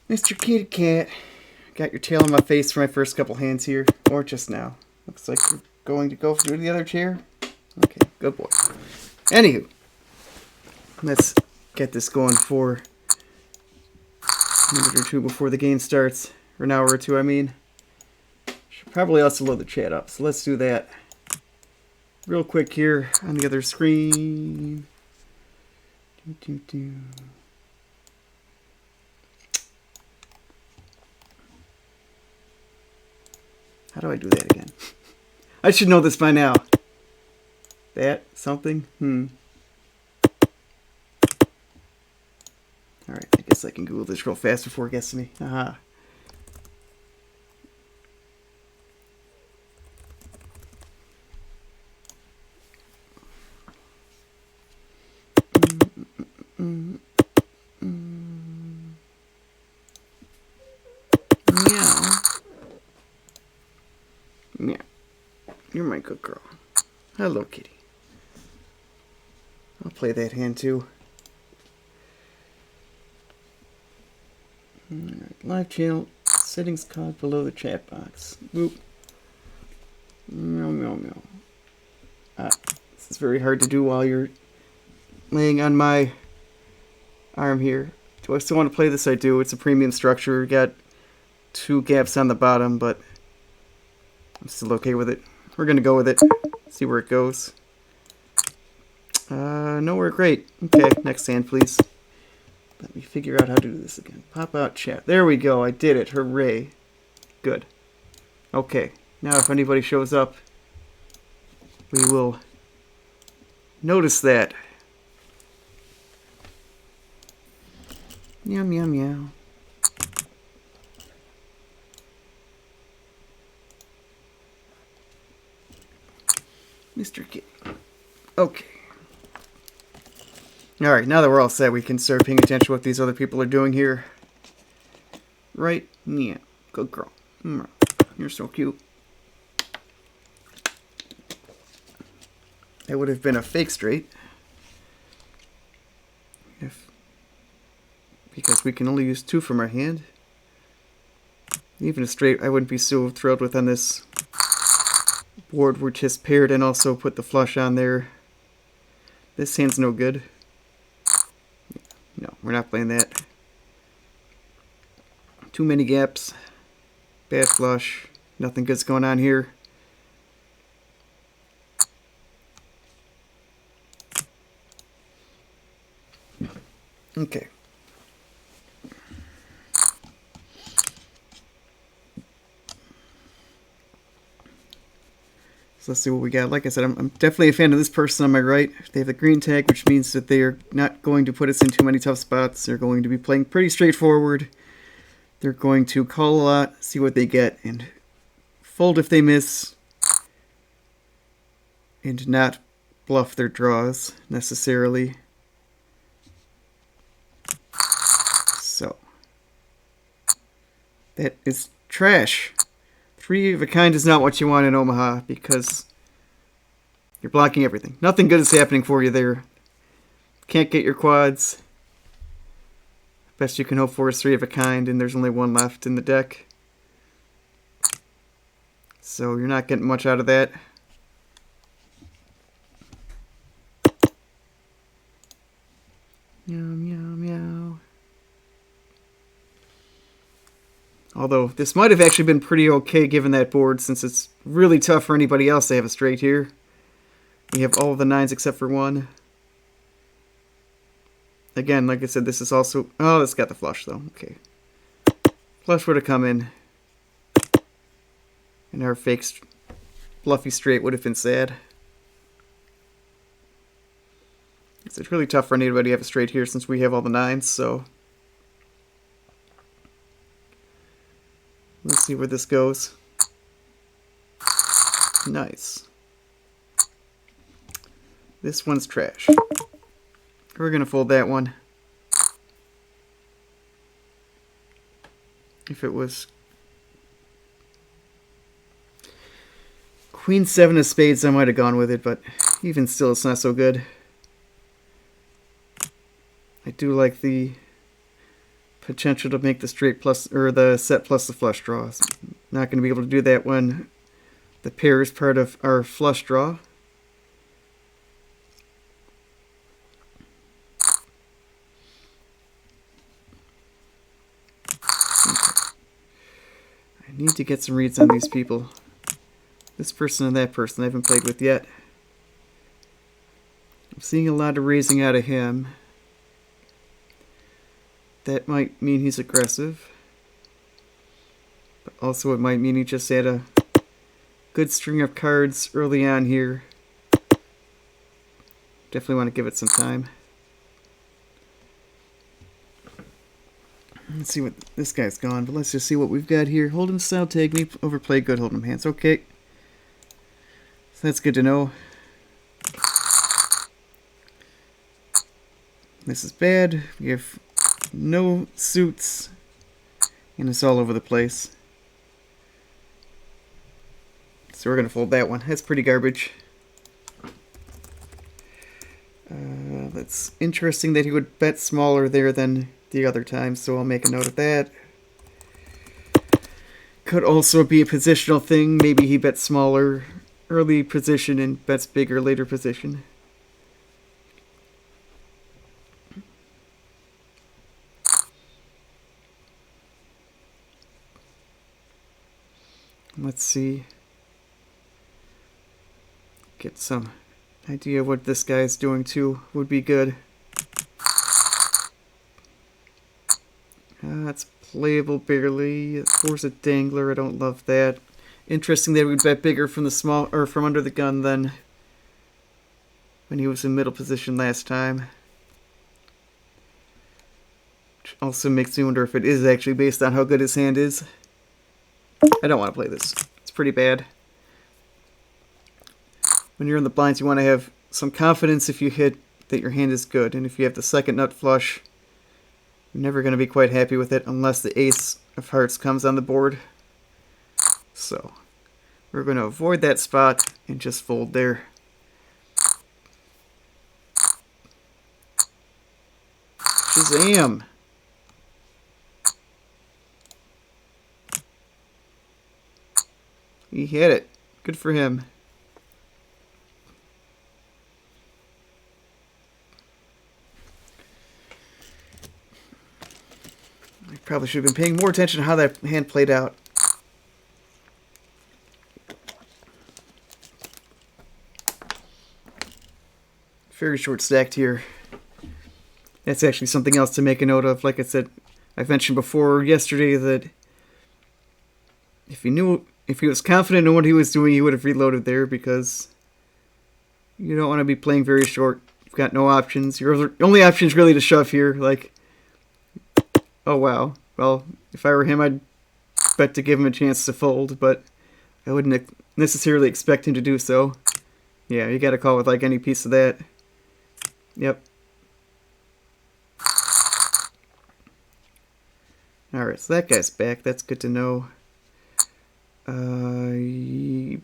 Mr. Kitty Cat, got your tail on my face for my first couple hands here, or just now. Looks like you're going to go through the other chair. Okay, good boy. Anywho, let's get this going for a minute or two before the game starts, or an hour or two, I mean. Should probably also load the chat up, so let's do that real quick here on the other screen. How do I do that again? I should know this by now. That? Something? Alright, I guess I can Google this real fast before it gets to me. Aha. Meow. Meow. You're my good girl. Hello, kitty. I'll play that hand too. Alright, live channel settings card below the chat box. Boop. Meow, meow, meow. This is very hard to do while you're laying on my arm here. Do I still want to play this? I do. It's a premium structure. Got 2 gaps on the bottom, but I'm still okay with it. We're going to go with it. See where it goes. Nowhere great. Okay, next hand, please. Let me figure out how to do this again. Pop out chat. There we go. I did it. Hooray. Good. Okay. Now if anybody shows up, we will notice that. Meow, meow, meow. Mr. Kitty. Okay. Alright, now that we're all set, we can start paying attention to what these other people are doing here. Right? Yeah. Good girl. You're so cute. That would have been a fake straight. Because we can only use 2 from our hand. Even a straight I wouldn't be so thrilled with on this board. We're just paired and also put the flush on there. This hand's no good. No, we're not playing that. Too many gaps. Bad flush. Nothing good's going on here. Okay. So let's see what we got. Like I said, I'm definitely a fan of this person on my right. They have the green tag, which means that they are not going to put us in too many tough spots. They're going to be playing pretty straightforward. They're going to call a lot, see what they get, and fold if they miss, and not bluff their draws necessarily. So, that is trash. 3 of a kind is not what you want in Omaha because you're blocking everything. Nothing good is happening for you there. Can't get your quads. Best you can hope for is 3 of a kind, and there's only 1 left in the deck. So you're not getting much out of that. Meow, meow, meow. Although, this might have actually been pretty okay given that board, since it's really tough for anybody else to have a straight here. We have all of the 9s except for 1. Again, like I said, this is also... Oh, it's got the flush, though. Okay. Flush would have come in. And our fake bluffy straight would have been sad. It's really tough for anybody to have a straight here since we have all the 9s, so... Let's see where this goes. Nice. This one's trash. We're going to fold that one. If it was Queen 7 of spades, I might have gone with it, but even still, it's not so good. I do like the potential to make the straight plus, or the set plus the flush draw. Not going to be able to do that when the pair is part of our flush draw. I need to get some reads on these people. This person and that person I haven't played with yet. I'm seeing a lot of raising out of him. That might mean he's aggressive. But also it might mean he just had a good string of cards early on here. Definitely want to give it some time. Let's see what this guy's gone, but let's just see what we've got here. Hold'em style, tag me, overplay, good hold'em hands. Okay. So that's good to know. This is bad. We have no suits, and it's all over the place. So we're going to fold that one. That's pretty garbage. That's interesting that he would bet smaller there than the other time, so I'll make a note of that. Could also be a positional thing. Maybe he bets smaller early position and bets bigger later position. Let's see. Get some idea of what this guy's doing too would be good. That's playable barely. Four's a dangler. I don't love that. Interesting that we'd bet bigger from the small or from under the gun than when he was in middle position last time. Which also makes me wonder if it is actually based on how good his hand is. I don't want to play this. It's pretty bad. When you're in the blinds, you want to have some confidence if you hit that your hand is good. And if you have the second nut flush, you're never going to be quite happy with it unless the ace of hearts comes on the board. So, we're going to avoid that spot and just fold there. Shazam! He hit it. Good for him. I probably should have been paying more attention to how that hand played out. Very short stacked here. That's actually something else to make a note of. Like I said, I mentioned before yesterday that if he was confident in what he was doing, he would have reloaded there, because you don't want to be playing very short. You've got no options. Your only option is really to shove here. Like, oh wow. Well, if I were him, I'd bet to give him a chance to fold, but I wouldn't necessarily expect him to do so. Yeah, you got to call with like any piece of that. Yep. Alright, so that guy's back. That's good to know.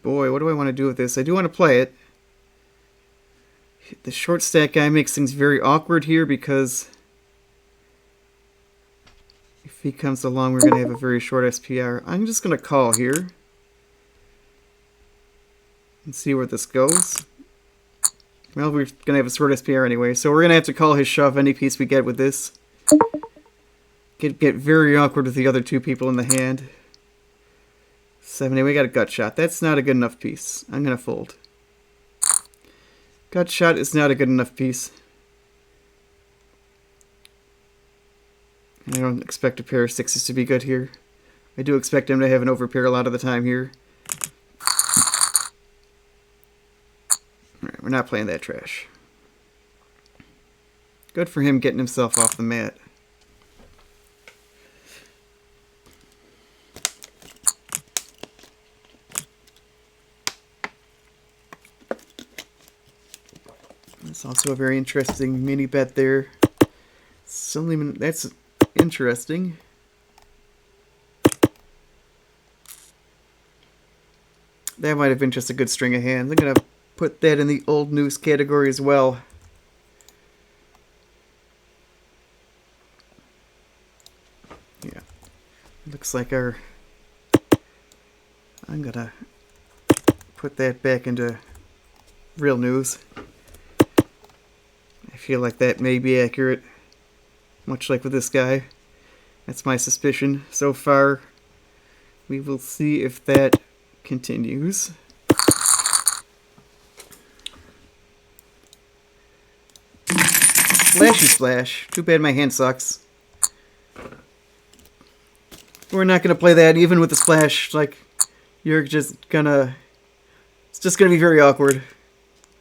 Boy, what do I want to do with this? I do want to play it. The short stack guy makes things very awkward here, because if he comes along, we're going to have a very short SPR. I'm just going to call here and see where this goes. Well, we're going to have a short SPR anyway, so we're going to have to call his shove any piece we get with this. Get very awkward with the other two people in the hand. 7, we got a gut shot. That's not a good enough piece. I'm going to fold. Gut shot is not a good enough piece. I don't expect a pair of 6s to be good here. I do expect him to have an overpair a lot of the time here. Alright, we're not playing that trash. Good for him getting himself off the mat. That's also a very interesting mini bet there. That's interesting. That might have been just a good string of hands. I'm going to put that in the old news category as well. Looks like our... I'm gonna put that back into real news. I feel like that may be accurate, much like with this guy. That's my suspicion so far. We will see if that continues. Splashy splash. Too bad my hand sucks. We're not gonna play that even with the splash. Like, you're just gonna... It's just gonna be very awkward.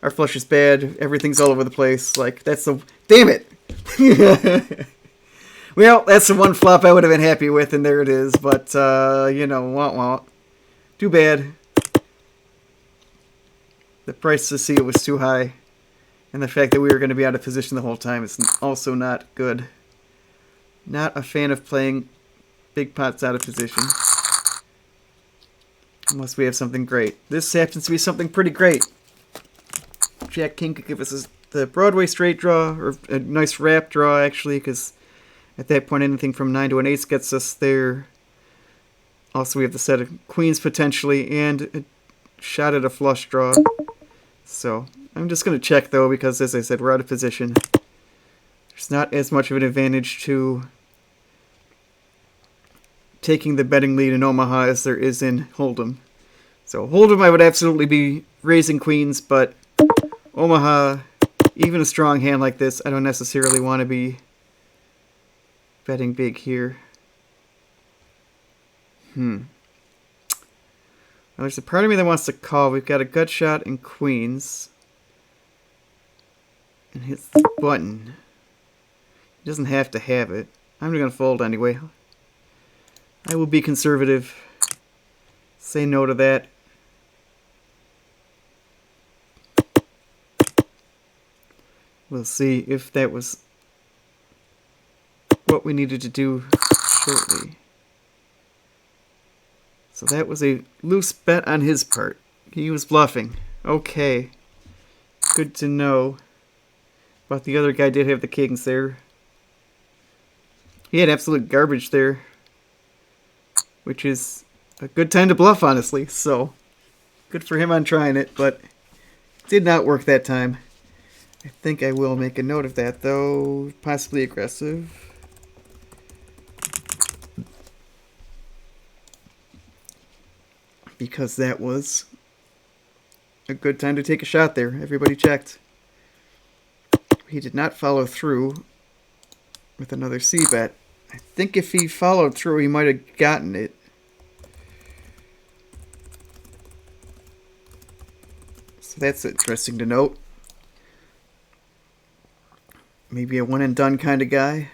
Our flush is bad. Everything's all over the place. Like, that's the... Damn it! Well, that's the one flop I would have been happy with, and there it is. But, you know, wah. Too bad. The price to see it was too high. And the fact that we were going to be out of position the whole time is also not good. Not a fan of playing big pots out of position. Unless we have something great. This happens to be something pretty great. Jack King could give us the Broadway straight draw, or a nice wrap draw, actually, because at that point anything from 9 to an ace gets us there. Also, we have the set of queens potentially, and a shot at a flush draw. So, I'm just going to check, though, because, as I said, we're out of position. There's not as much of an advantage to taking the betting lead in Omaha as there is in Hold'em. So, Hold'em I would absolutely be raising queens, but Omaha, even a strong hand like this, I don't necessarily want to be betting big here. Well, there's a part of me that wants to call. We've got a gut shot and queens. And hits the button. He doesn't have to have it. I'm going to fold anyway. I will be conservative. Say no to that. We'll see if that was what we needed to do shortly. So that was a loose bet on his part. He was bluffing. Okay. Good to know. But the other guy did have the kings there. He had absolute garbage there. Which is a good time to bluff, honestly. So, good for him on trying it, but it did not work that time. I think I will make a note of that, though. Possibly aggressive. Because that was a good time to take a shot there. Everybody checked. He did not follow through with another C-bet. I think if he followed through, he might have gotten it. So that's interesting to note. Maybe a one-and-done kind of guy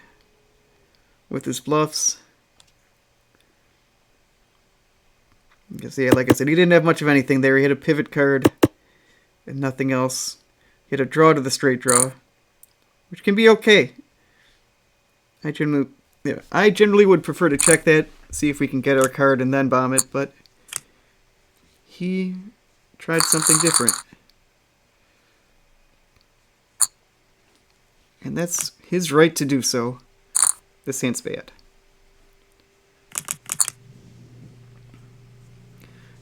with his bluffs. Because, yeah, like I said, he didn't have much of anything there. He had a pivot card and nothing else. He had a draw to the straight draw, which can be okay. I generally would prefer to check that, see if we can get our card and then bomb it, but he tried something different. And that's his right to do so. This hand's bad.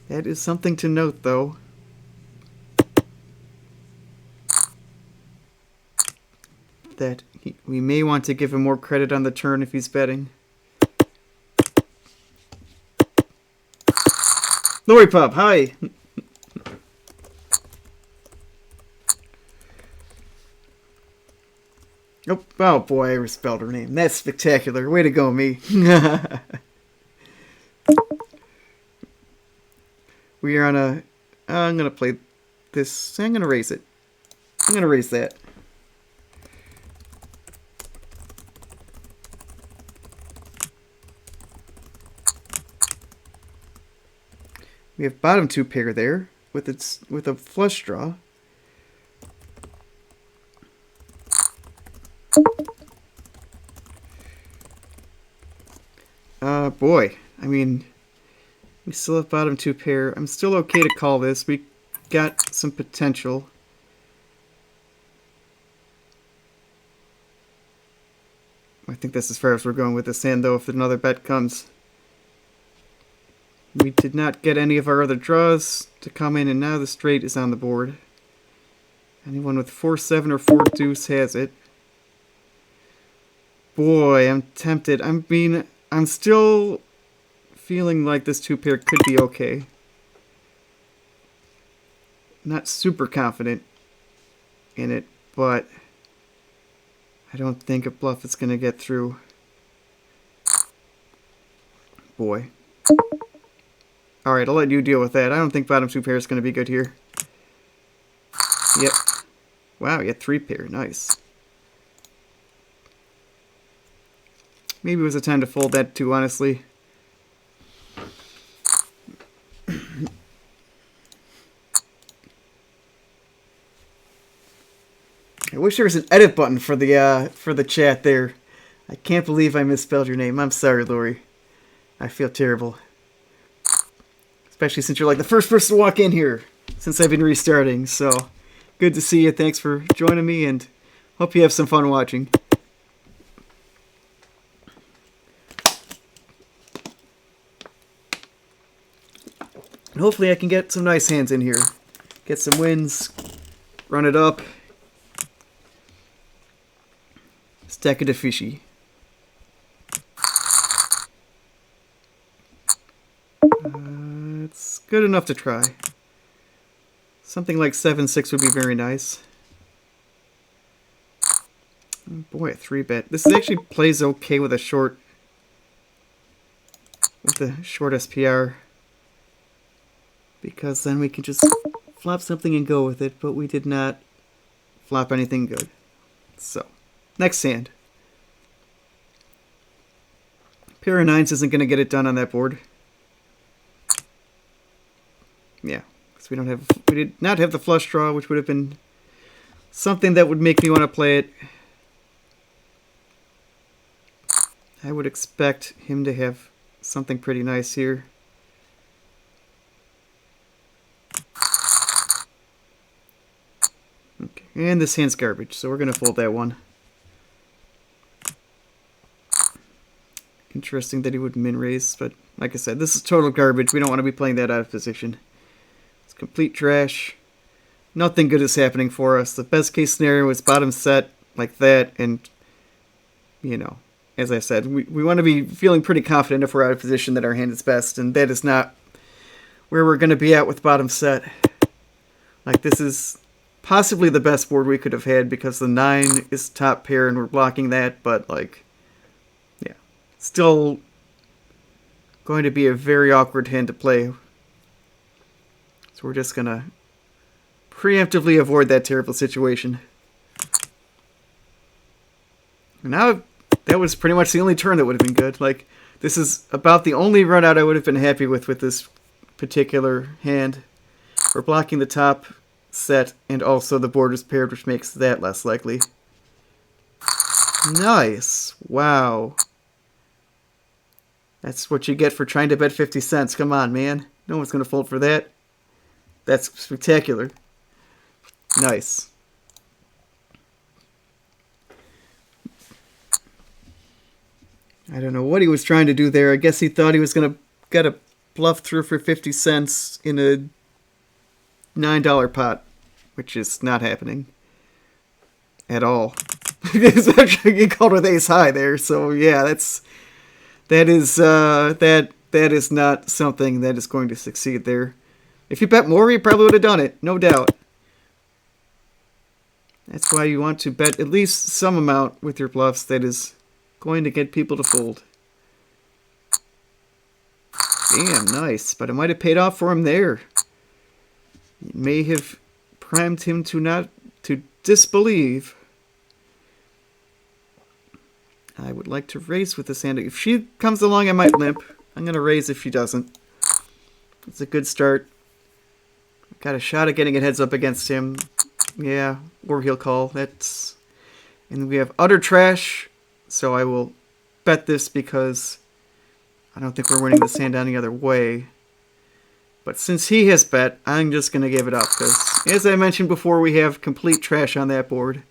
That is something to note, though. That we may want to give him more credit on the turn if he's betting. Lori Pop, hi! Oh boy, I misspelled her name. That's spectacular. Way to go, me. We are on a... I'm going to play this. I'm going to raise it. I'm going to raise that. We have bottom two pair there with a flush draw. Boy, I mean, we still have bottom two pair. I'm still okay to call this. We got some potential. I think that's as far as we're going with this hand, though, if another bet comes. We did not get any of our other draws to come in, and now the straight is on the board. Anyone with 4-7 or 4 deuce has it. Boy, I'm tempted. I'm still feeling like this 2-pair could be okay. Not super confident in it, but I don't think a bluff is going to get through. Boy. Alright, I'll let you deal with that. I don't think bottom 2-pair is going to be good here. Yep. Wow, you had 3-pair. Nice. Maybe it was a time to fold that too, honestly. I wish there was an edit button for the chat there. I can't believe I misspelled your name. I'm sorry, Lori. I feel terrible. Especially since you're like the first person to walk in here since I've been restarting. So, good to see you. Thanks for joining me, and hope you have some fun watching. And hopefully I can get some nice hands in here. Get some wins. Run it up. Stack it a fishy. It's good enough to try. Something like 7-6 would be very nice. Oh boy, a 3-bet. This actually plays okay with a short SPR. Because then we can just flop something and go with it, but we did not flop anything good. So, next hand. Pair of 9s isn't going to get it done on that board. Yeah, because we did not have the flush draw, which would have been something that would make me want to play it. I would expect him to have something pretty nice here. Okay, and this hand's garbage, so we're going to fold that one. Interesting that he would min raise, but like I said, this is total garbage. We don't want to be playing that out of position. It's complete trash. Nothing good is happening for us. The best case scenario is bottom set like that, and, you know, as I said, we want to be feeling pretty confident if we're out of position that our hand is best, and that is not where we're going to be at with bottom set. Like, this is possibly the best board we could have had because the 9 is top pair and we're blocking that, but, like, yeah, still going to be a very awkward hand to play. So we're just going to preemptively avoid that terrible situation. Now, that was pretty much the only turn that would have been good. Like, this is about the only run out I would have been happy with this particular hand. We're blocking the top set, and also the board is paired, which makes that less likely. Nice. Wow. That's what you get for trying to bet 50 cents. Come on, man. No one's going to fold for that. That's spectacular. Nice. I don't know what he was trying to do there. I guess he thought he was going to get a bluff through for 50 cents in a $9 pot, which is not happening at all. He called with ace high there, so yeah, that is not something that is going to succeed there. If you bet more, you probably would have done it, no doubt. That's why you want to bet at least some amount with your bluffs that is going to get people to fold. Damn, nice. But it might have paid off for him there. It may have primed him to disbelieve. I would like to raise with this hand. If she comes along, I might limp. I'm going to raise if she doesn't. It's a good start. Got a shot at getting it heads up against him. Yeah, or he'll call. And we have utter trash, so I will bet this because I don't think we're winning this hand any other way. But since he has bet, I'm just going to give it up because, as I mentioned before, we have complete trash on that board.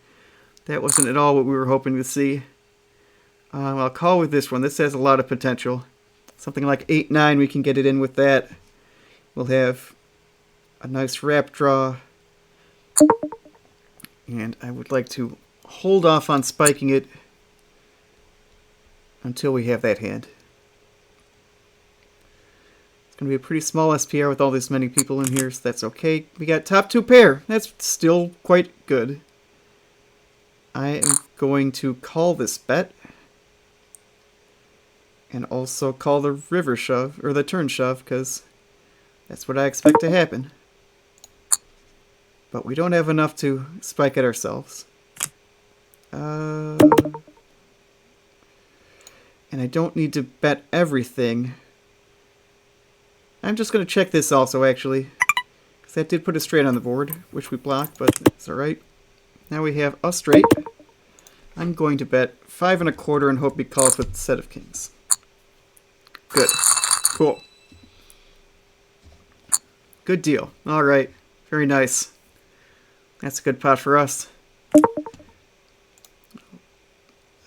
That wasn't at all what we were hoping to see. I'll call with this one. This has a lot of potential. Something like 8-9, we can get it in with that. We'll have a nice wrap draw. And I would like to hold off on spiking it until we have that hand. It's going to be a pretty small SPR with all this many people in here, so that's okay. We got top 2 pair. That's still quite good. I am going to call this bet. And also call the river shove, or the turn shove, because that's what I expect to happen. But we don't have enough to spike it ourselves. And I don't need to bet everything. I'm just going to check this also, actually. Because that did put a straight on the board, which we blocked, but it's alright. Now we have a straight. I'm going to bet 5 1/4 and hope he calls with a set of kings. Good. Cool. Good deal. Alright. Very nice. That's a good pot for us.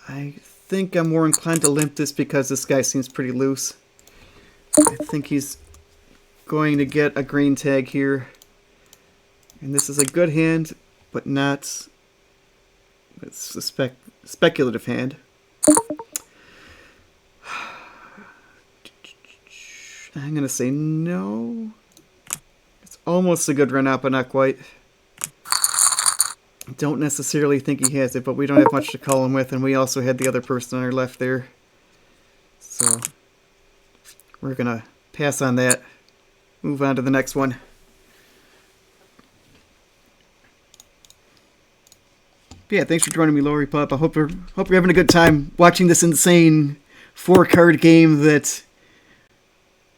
I think I'm more inclined to limp this because this guy seems pretty loose. I think he's going to get a green tag here. And this is a good hand, but not... It's a speculative hand. I'm going to say no. It's almost a good run-out, but not quite. Don't necessarily think he has it, but we don't have much to call him with, and we also had the other person on our left there. So, we're going to pass on that. Move on to the next one. Yeah, thanks for joining me, Lori Pup. I hope you're having a good time watching this insane 4-card game that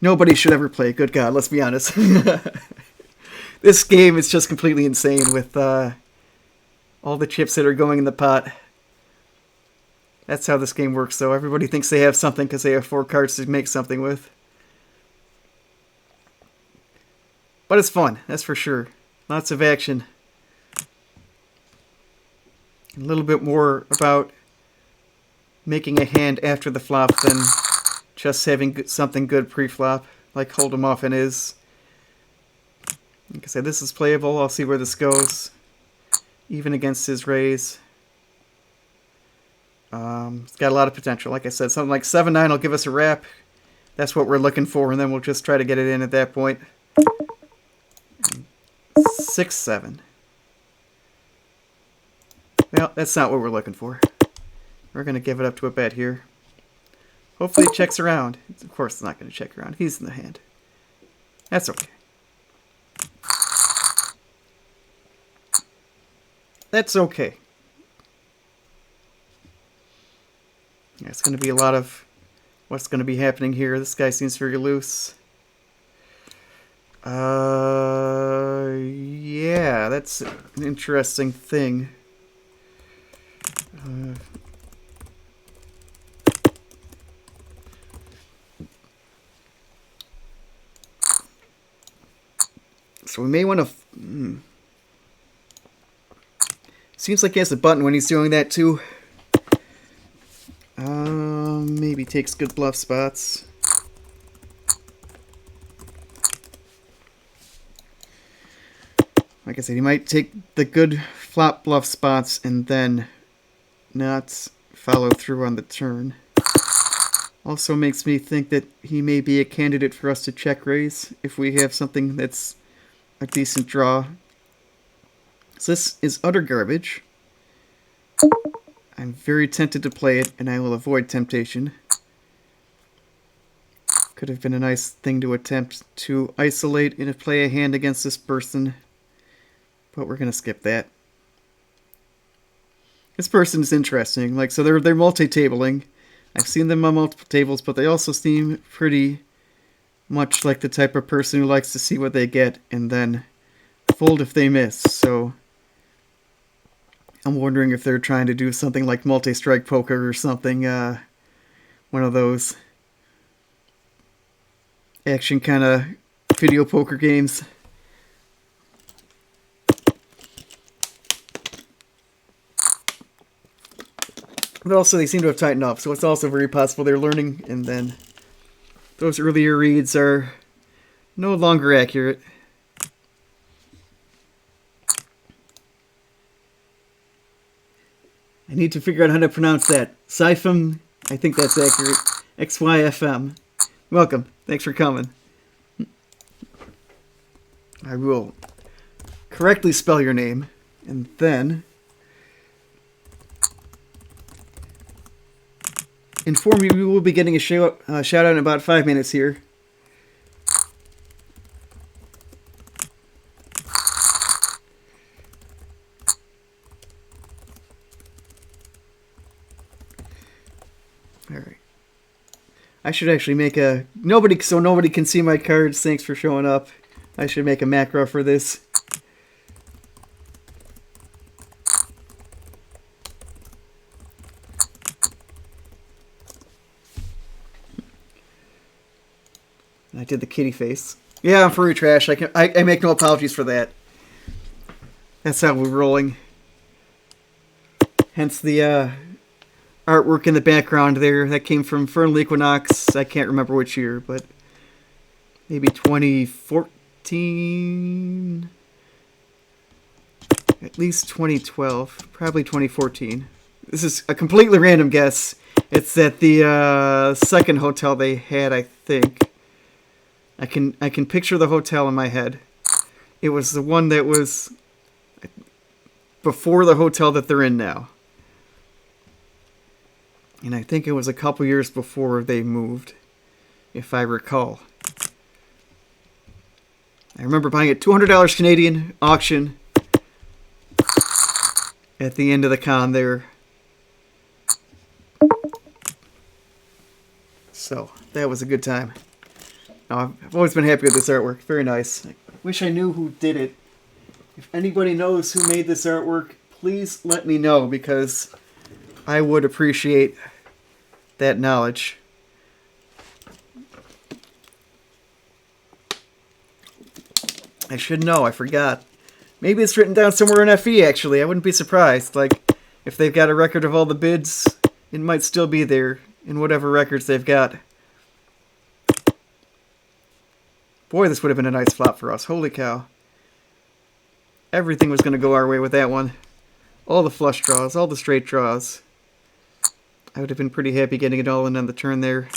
nobody should ever play. Good God, let's be honest. This game is just completely insane with all the chips that are going in the pot. That's how this game works, though. Everybody thinks they have something because they have 4 cards to make something with. But it's fun, that's for sure. Lots of action. A little bit more about making a hand after the flop than just having something good pre-flop, like Hold'em often is. Like I said, this is playable. I'll see where this goes. Even against his raise. It's got a lot of potential. Like I said, something like 7-9 will give us a wrap. That's what we're looking for, and then we'll just try to get it in at that point. 6-7. Well, that's not what we're looking for. We're going to give it up to a bet here. Hopefully it checks around. Of course it's not going to check around. He's in the hand. That's okay. That's okay. Yeah, it's going to be a lot of what's going to be happening here. This guy seems very loose. Yeah, that's an interesting thing. So we may want to... Seems like he has a button when he's doing that too. Maybe takes good bluff spots. Like I said, he might take the good flop bluff spots and then not follow through on the turn. Also makes me think that he may be a candidate for us to check raise if we have something that's a decent draw. So this is utter garbage. I'm very tempted to play it, and I will avoid temptation. Could have been a nice thing to attempt to isolate and play a hand against this person, but we're going to skip that. This person is interesting. Like, so they're multi-tabling. I've seen them on multiple tables, but they also seem pretty much like the type of person who likes to see what they get and then fold if they miss. So I'm wondering if they're trying to do something like multi-strike poker or something. One of those action kind of video poker games. But also they seem to have tightened up, so it's also very possible they're learning and then those earlier reads are no longer accurate. I need to figure out how to pronounce that. Syphum, I think that's accurate. XYFM. Welcome. Thanks for coming. I will correctly spell your name, and then inform you we will be getting a shout out in about 5 minutes here. Alright. I should actually make a... so nobody can see my cards. Thanks for showing up. I should make a macro for this. I did the kitty face. Yeah, I'm furry trash. I make no apologies for that. That's how we're rolling. Hence the artwork in the background there. That came from Fernal Equinox. I can't remember which year, but maybe 2014. At least 2012. Probably 2014. This is a completely random guess. It's at the second hotel they had, I think. I can picture the hotel in my head. It was the one that was before the hotel that they're in now. And I think it was a couple years before they moved, if I recall. I remember buying it $200 Canadian auction at the end of the con there. So, that was a good time. I've always been happy with this artwork. Very nice. I wish I knew who did it. If anybody knows who made this artwork, please let me know, because I would appreciate that knowledge. I should know. I forgot. Maybe it's written down somewhere in FE, actually. I wouldn't be surprised. Like, if they've got a record of all the bids, it might still be there in whatever records they've got. Boy, this would have been a nice flop for us. Holy cow. Everything was going to go our way with that one. All the flush draws, all the straight draws. I would have been pretty happy getting it all in on the turn there.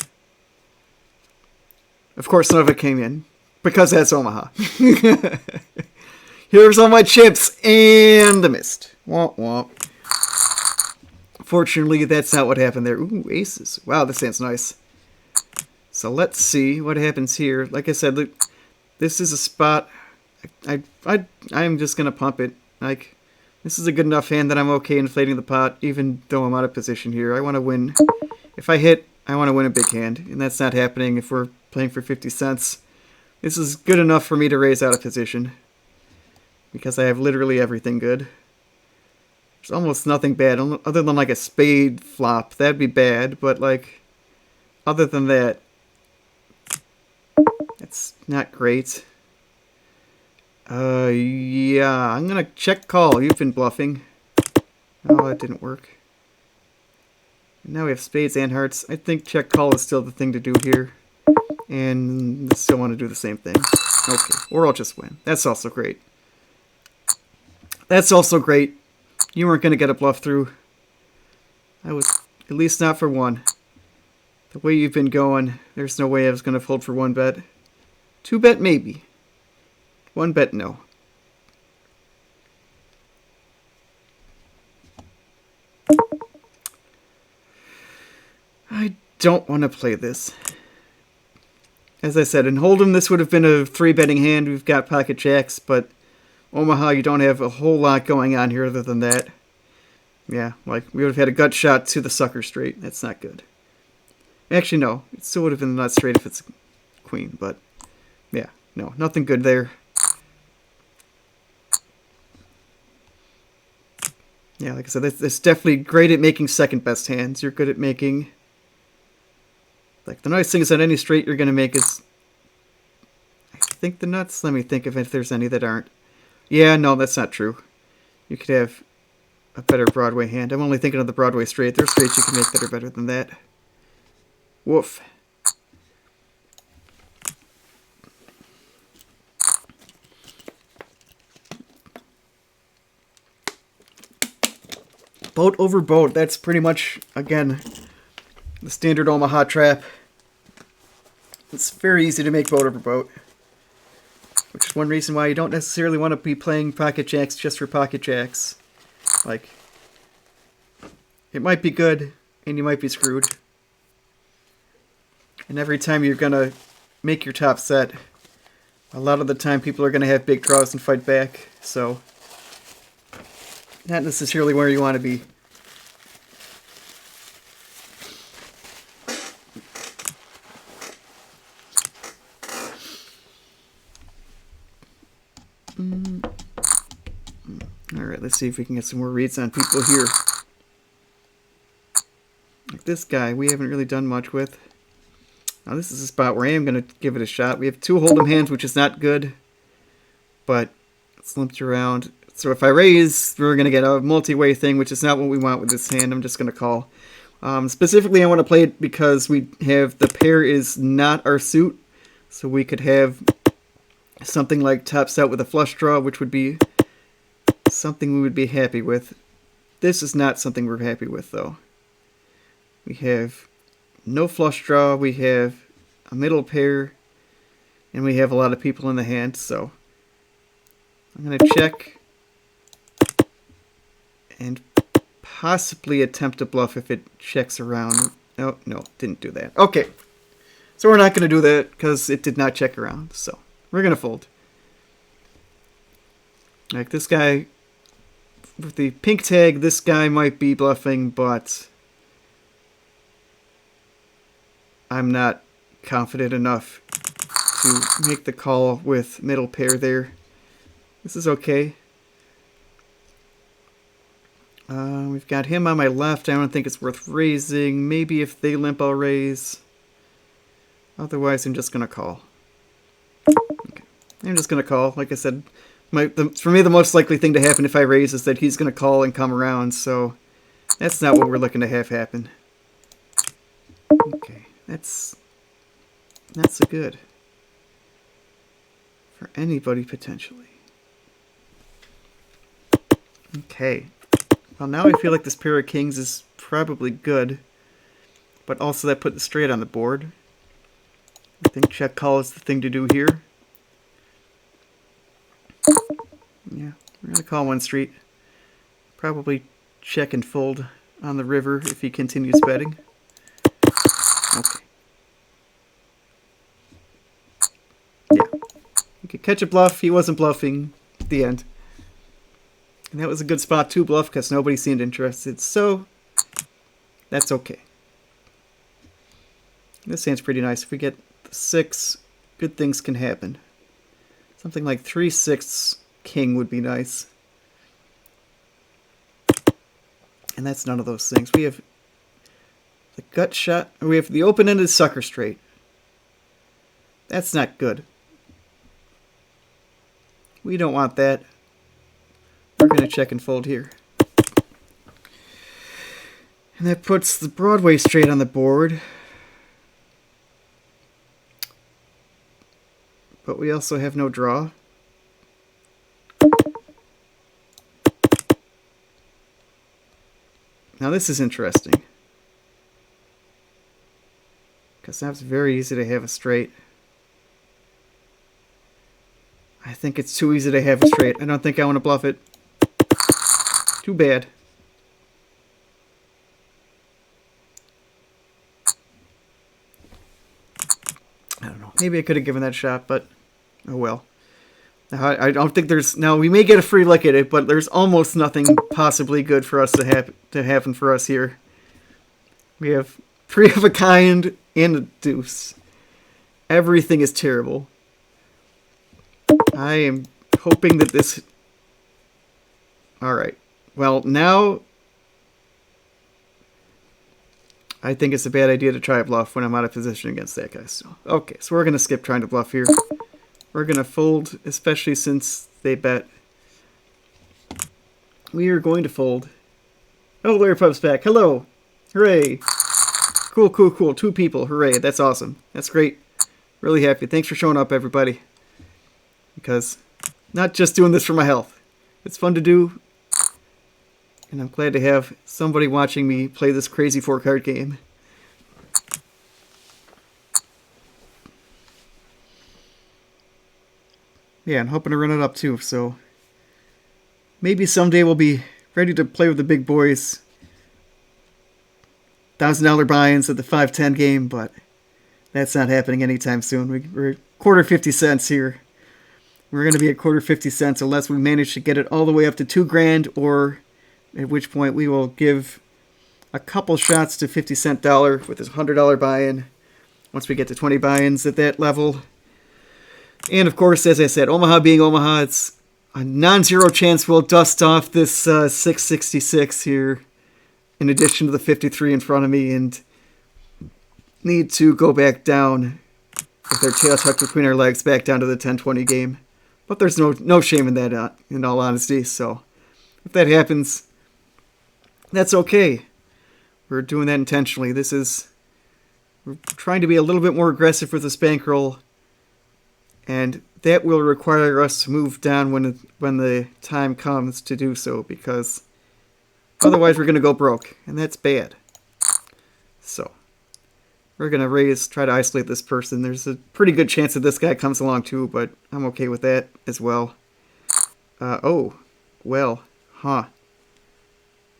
Of course, none of it came in, because that's Omaha. Here's all my chips, and the mist. Womp womp. Fortunately, that's not what happened there. Ooh, aces. Wow, this hand's nice. So let's see what happens here. Like I said, look, this is a spot. I'm just gonna pump it. Like, this is a good enough hand that I'm okay inflating the pot, even though I'm out of position here. I want to win. If I hit, I want to win a big hand, and that's not happening if we're playing for 50 cents. This is good enough for me to raise out of position, because I have literally everything good. There's almost nothing bad, other than like a spade flop. That'd be bad, but like, other than that, it's not great. Yeah, I'm gonna check call. You've been bluffing. Oh, that didn't work. Now we have spades and hearts. I think check call is still the thing to do here. And still want to do the same thing. Okay, or I'll just win. That's also great. That's also great. You weren't gonna get a bluff through. I was, at least not for one. The way you've been going, there's no way I was gonna fold for one bet. Two bet maybe. One bet no. I don't want to play this. As I said, in Hold'em this would have been a 3-betting hand. We've got pocket jacks, but Omaha you don't have a whole lot going on here other than that. Yeah, like we would have had a gut shot to the sucker straight. That's not good. Actually no, it still would have been the nut straight if it's queen, but yeah, no, nothing good there. Yeah, like I said, that's definitely great at making second best hands. You're good at making... Like, the nice thing is that any straight you're going to make is... I think the nuts? Let me think if there's any that aren't. Yeah, no, that's not true. You could have a better Broadway hand. I'm only thinking of the Broadway straight. There's straights you can make that are better than that. Woof. Boat over boat. That's pretty much, again, the standard Omaha trap. It's very easy to make boat over boat. Which is one reason why you don't necessarily want to be playing pocket jacks just for pocket jacks. Like, it might be good, and you might be screwed. And every time you're going to make your top set, a lot of the time people are going to have big draws and fight back. So, not necessarily where you want to be. Alright, let's see if we can get some more reads on people here. Like this guy, we haven't really done much with. Now this is a spot where I am going to give it a shot. We have 2 hold'em hands, which is not good. But it's limped around. So if I raise, we're going to get a multi-way thing, which is not what we want with this hand. I'm just going to call. Specifically, I want to play it because we have the pair is not our suit. So we could have something like tops out with a flush draw, which would be something we would be happy with. This is not something we're happy with, though. We have no flush draw, we have a middle pair, and we have a lot of people in the hand, so I'm going to check and possibly attempt to bluff if it checks around. Oh, no, didn't do that. Okay, so we're not going to do that because it did not check around, so we're going to fold. Like this guy, with the pink tag, this guy might be bluffing, but I'm not confident enough to make the call with middle pair there. This is okay. We've got him on my left. I don't think it's worth raising. Maybe if they limp, I'll raise. Otherwise, I'm just going to call. Okay. I'm just going to call. Like I said, for me, the most likely thing to happen if I raise is that he's going to call and come around. So that's not what we're looking to have happen. Okay. That's not so good for anybody potentially. Okay. Well, now I feel like this pair of kings is probably good, but also that put the straight on the board. I think check call is the thing to do here. Yeah, we're going to call one street. Probably check and fold on the river if he continues betting. Okay. Yeah. You could catch a bluff. He wasn't bluffing at the end. And that was a good spot to bluff because nobody seemed interested. So, that's okay. This hand's pretty nice. If we get the 6, good things can happen. Something like 3-6 king would be nice. And that's none of those things. We have the gut shot. We have the open-ended sucker straight. That's not good. We don't want that. We're going to check and fold here. And that puts the Broadway straight on the board. But we also have no draw. Now this is interesting. Because now it's very easy to have a straight. I think it's too easy to have a straight. I don't think I want to bluff it. Too bad. I don't know. Maybe I could have given that a shot, but oh well. Now, I don't think there's... Now, we may get a free look at it, but there's almost nothing possibly good for us to happen for us here. We have 3 of a kind and a deuce. Everything is terrible. I am hoping that this... Alright. Well, now... I think it's a bad idea to try a bluff when I'm out of position against that guy still. Okay, so we're going to skip trying to bluff here. We're going to fold, especially since they bet. We are going to fold. Oh, Larry Pup's back. Hello. Hooray. Cool, cool, cool. 2 people. Hooray. That's awesome. That's great. Really happy. Thanks for showing up, everybody. Because not just doing this for my health. It's fun to do. And I'm glad to have somebody watching me play this crazy 4-card game. Yeah, I'm hoping to run it up too, so maybe someday we'll be ready to play with the big boys. $1,000 buy-ins at the 5-10 game, but that's not happening anytime soon. We're quarter 50 cents here. We're going to be at quarter 50 cents unless we manage to get it all the way up to $2,000, or at which point we will give a couple shots to 50-cent dollar with this $100 buy-in once we get to 20 buy-ins at that level. And of course, as I said, Omaha being Omaha, it's a non-zero chance we'll dust off this 666 here in addition to the 53 in front of me and need to go back down with our tail tucked between our legs back down to the 10-20 game. But there's no shame in that, in all honesty. So if that happens, that's okay. We're doing that intentionally. We're trying to be a little bit more aggressive with this bankroll, and that will require us to move down when the time comes to do so, because otherwise we're going to go broke, and that's bad. So we're going to try to isolate this person. There's a pretty good chance that this guy comes along too, but I'm okay with that as well.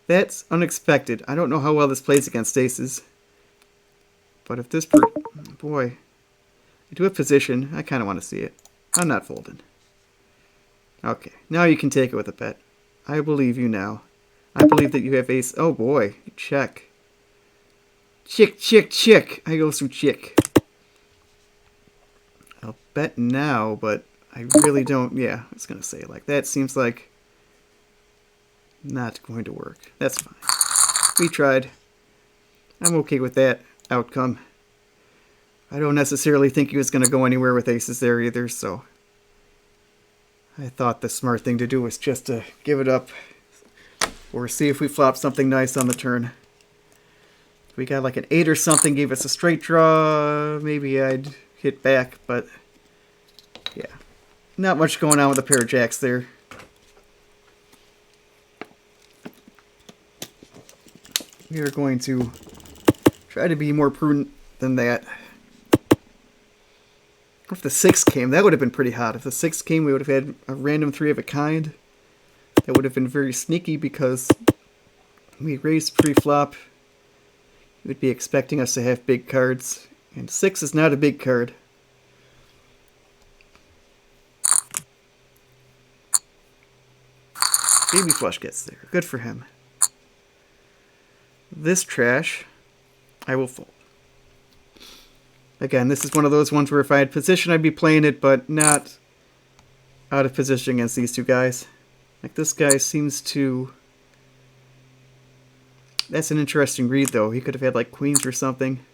That's unexpected. I don't know how well this plays against aces. But if this boy, I do have position. I kind of want to see it. I'm not folding. Okay, now you can take it with a bet. I believe you now. I believe that you have ace. Oh boy, check. Chick. I go through chick. I'll bet now, but I really don't. Yeah, I was going to say it like that. Seems like not going to work. That's fine. We tried. I'm okay with that outcome. I don't necessarily think he was going to go anywhere with aces there either, so I thought the smart thing to do was just to give it up or see if we flop something nice on the turn. We got like an 8 or something, gave us a straight draw. Maybe I'd hit back, but yeah. Not much going on with a pair of jacks there. We are going to try to be more prudent than that. If the 6 came, that would have been pretty hot. If the 6 came, we would have had a random 3 of a kind. That would have been very sneaky because we raised pre-flop. You would be expecting us to have big cards, and 6 is not a big card. Baby flush gets there. Good for him. This trash, I will fold. Again, this is one of those ones where if I had position, I'd be playing it, but not out of position against these two guys. Like, this guy seems to... That's an interesting read, though. He could have had, like, queens or something.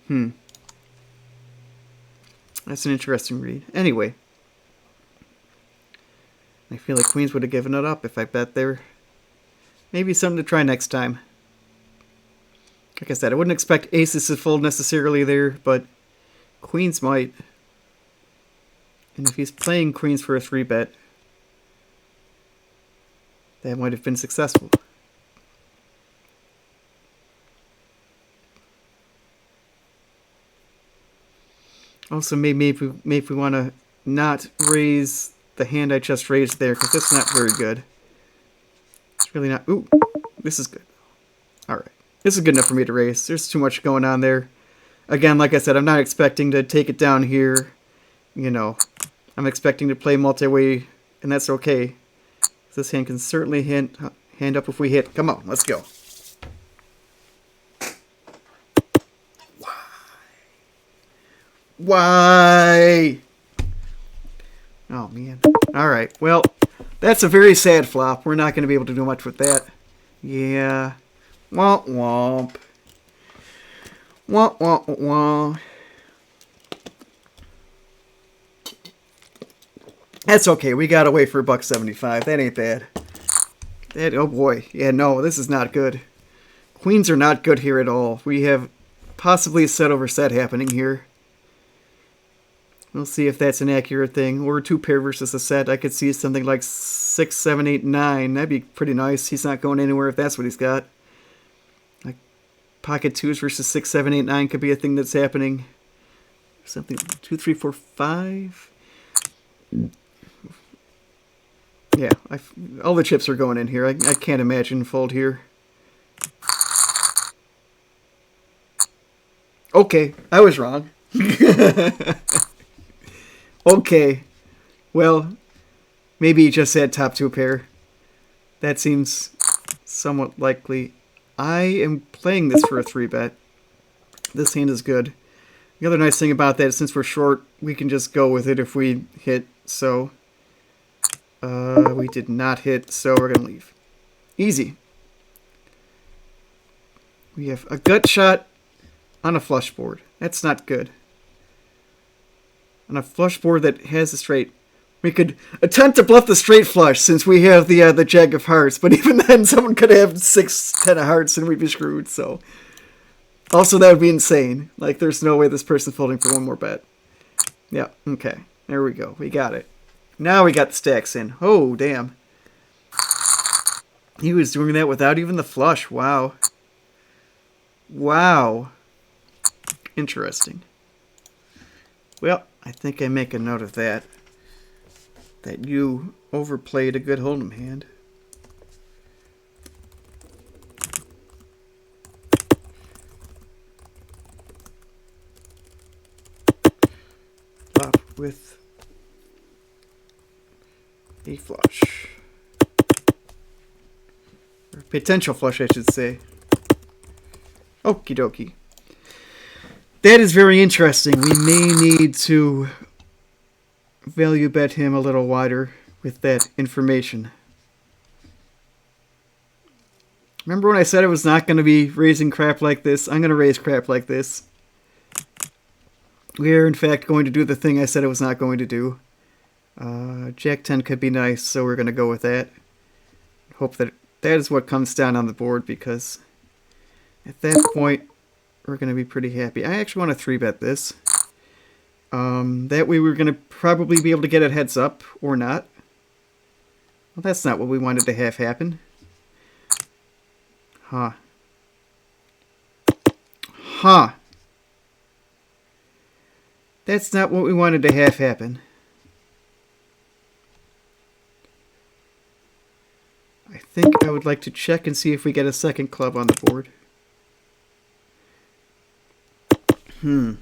That's an interesting read. Anyway. I feel like queens would have given it up if I bet there. Maybe something to try next time. Like I said, I wouldn't expect aces to fold necessarily there, but queens might. And if he's playing queens for a 3-bet, that might have been successful. Also, maybe if we want to not raise the hand I just raised there, because that's not very good. It's really not... Ooh, this is good. Alright. This is good enough for me to raise. There's too much going on there. Again, like I said, I'm not expecting to take it down here. You know, I'm expecting to play multi-way, and that's okay. This hand can certainly hand up if we hit. Come on, let's go. Why? Oh, man. Alright, well, that's a very sad flop. We're not going to be able to do much with that. Yeah. Womp womp. Womp womp womp. That's okay. We got away for $1.75. That ain't bad. Oh boy. Yeah, no, this is not good. Queens are not good here at all. We have possibly a set over set happening here. We'll see if that's an accurate thing. Or 2 pair versus a set. I could see something like 6, 7, 8, 9. That'd be pretty nice. He's not going anywhere if that's what he's got. Like pocket 2s versus 6, 7, 8, 9 could be a thing that's happening. Something 2, 3, 4, 5. Yeah, all the chips are going in here. I can't imagine fold here. Okay, I was wrong. Okay, well, maybe he just had top 2 pair. That seems somewhat likely. I am playing this for a 3-bet. This hand is good. The other nice thing about that is since we're short, we can just go with it if we hit. So, we did not hit, so we're going to leave. Easy. We have a gut shot on a flush board. That's not good. On a flush board that has a straight, we could attempt to bluff the straight flush since we have the jack of hearts. But even then, someone could have 6, 10 of hearts and we'd be screwed. So, also that would be insane. Like, there's no way this person's folding for one more bet. Yeah. Okay. There we go. We got it. Now we got the stacks in. Oh, damn. He was doing that without even the flush. Wow. Wow. Interesting. Well, I think I make a note of that. That you overplayed a good hold'em hand. Flop with a flush. Or potential flush, I should say. Okie dokie. That is very interesting. We may need to value bet him a little wider with that information. Remember when I said I was not going to be raising crap like this? I'm going to raise crap like this. We are, in fact, going to do the thing I said I was not going to do. Jack 10 could be nice, so we're going to go with that. Hope that that is what comes down on the board, because at that point, we're going to be pretty happy. I actually want to 3-bet this. That way we're going to probably be able to get it heads up, or not. Well, that's not what we wanted to have happen. Huh. Huh. That's not what we wanted to have happen. I think I would like to check and see if we get a second club on the board. I'm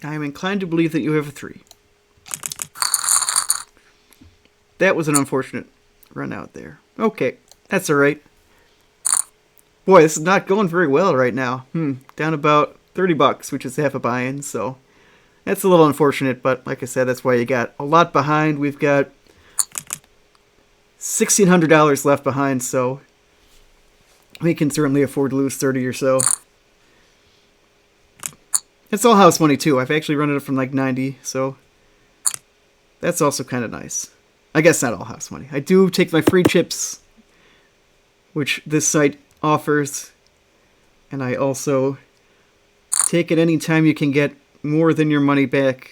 inclined to believe that you have a 3. That was an unfortunate run out there. Okay, that's alright. Boy, this is not going very well right now. Down about $30, which is half a buy-in, so that's a little unfortunate, but like I said, that's why you got a lot behind. We've got $1,600 left behind, so we can certainly afford to lose 30 or so. It's all house money, too. I've actually run it up from like 90, so that's also kind of nice. I guess not all house money. I do take my free chips, which this site offers, and I also take it any time you can get more than your money back.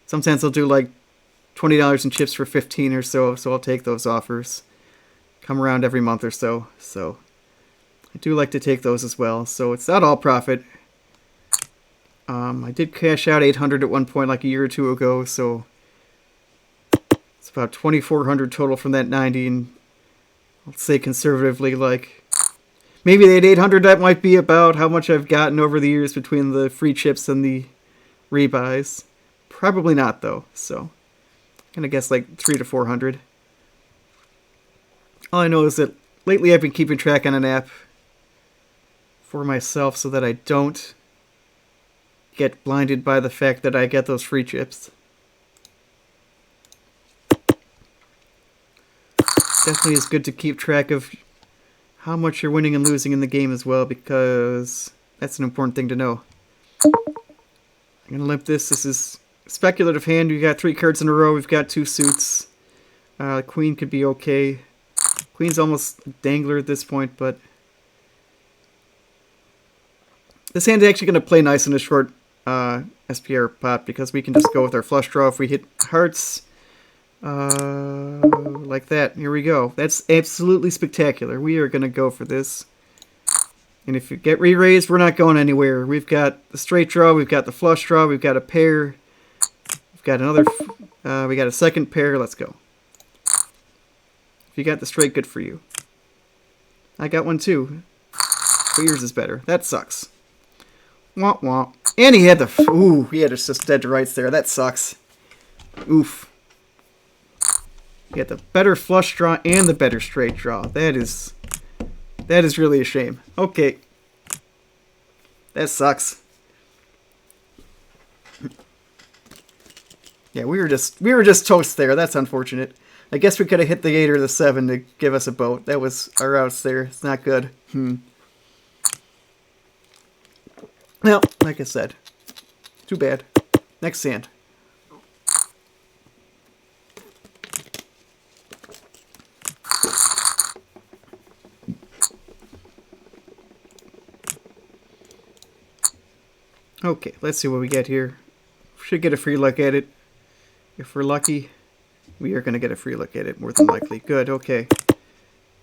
Sometimes I'll do like $20 in chips for 15 or so I'll take those offers. Come around every month or so I do like to take those as well. So it's not all profit. I did cash out 800 at one point like a year or two ago, so it's about 2,400 total from that 90, and I'll say conservatively like maybe that 800, that might be about how much I've gotten over the years between the free chips and the rebuys. Probably not, though, so I'm going to guess like 300 to 400. All I know is that lately I've been keeping track on an app for myself so that I don't get blinded by the fact that I get those free chips. Definitely is good to keep track of how much you're winning and losing in the game as well, because that's an important thing to know. I'm going to limp this. This is speculative hand. We got 3 cards in a row. We've got 2 suits. Queen could be okay. Queen's almost dangler at this point, but This hand's actually going to play nice in a short SPR pot because we can just go with our flush draw if we hit hearts. Like that. Here we go. That's absolutely spectacular. We are going to go for this. And if you get re-raised, we're not going anywhere. We've got the straight draw, we've got the flush draw, we've got a pair. We've got another, we got a second pair. Let's go. If you got the straight, good for you. I got one too. But yours is better. That sucks. Womp womp. And he had the, ooh, he had us just dead to rights there. That sucks. Oof. He had the better flush draw and the better straight draw. That is really a shame. Okay. That sucks. Yeah, we were just toast there. That's unfortunate. I guess we could have hit the 8 or the 7 to give us a boat. That was our outs there. It's not good. Well, like I said. Too bad. Next hand. Okay, let's see what we get here. Should get a free look at it. If we're lucky, we are going to get a free look at it, more than likely. Good, okay.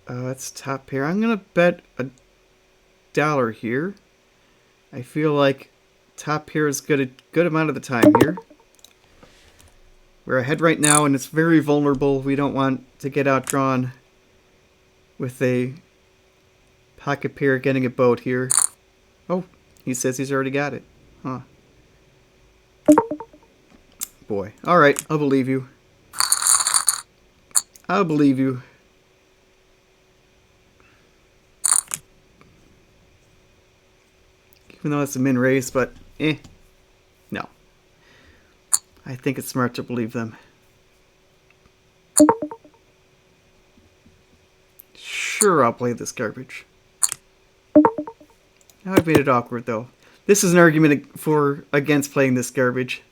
That's top pair. I'm going to bet $1 here. I feel like top pair is good a good amount of the time here. We're ahead right now, and it's very vulnerable. We don't want to get outdrawn with a pocket pair getting a boat here. Oh, he says he's already got it. Huh. Boy. Alright, I'll believe you. I'll believe you. Even though it's a min raise, but no. I think it's smart to believe them. Sure, I'll play this garbage. Now I've made it awkward, though. This is an argument against playing this garbage.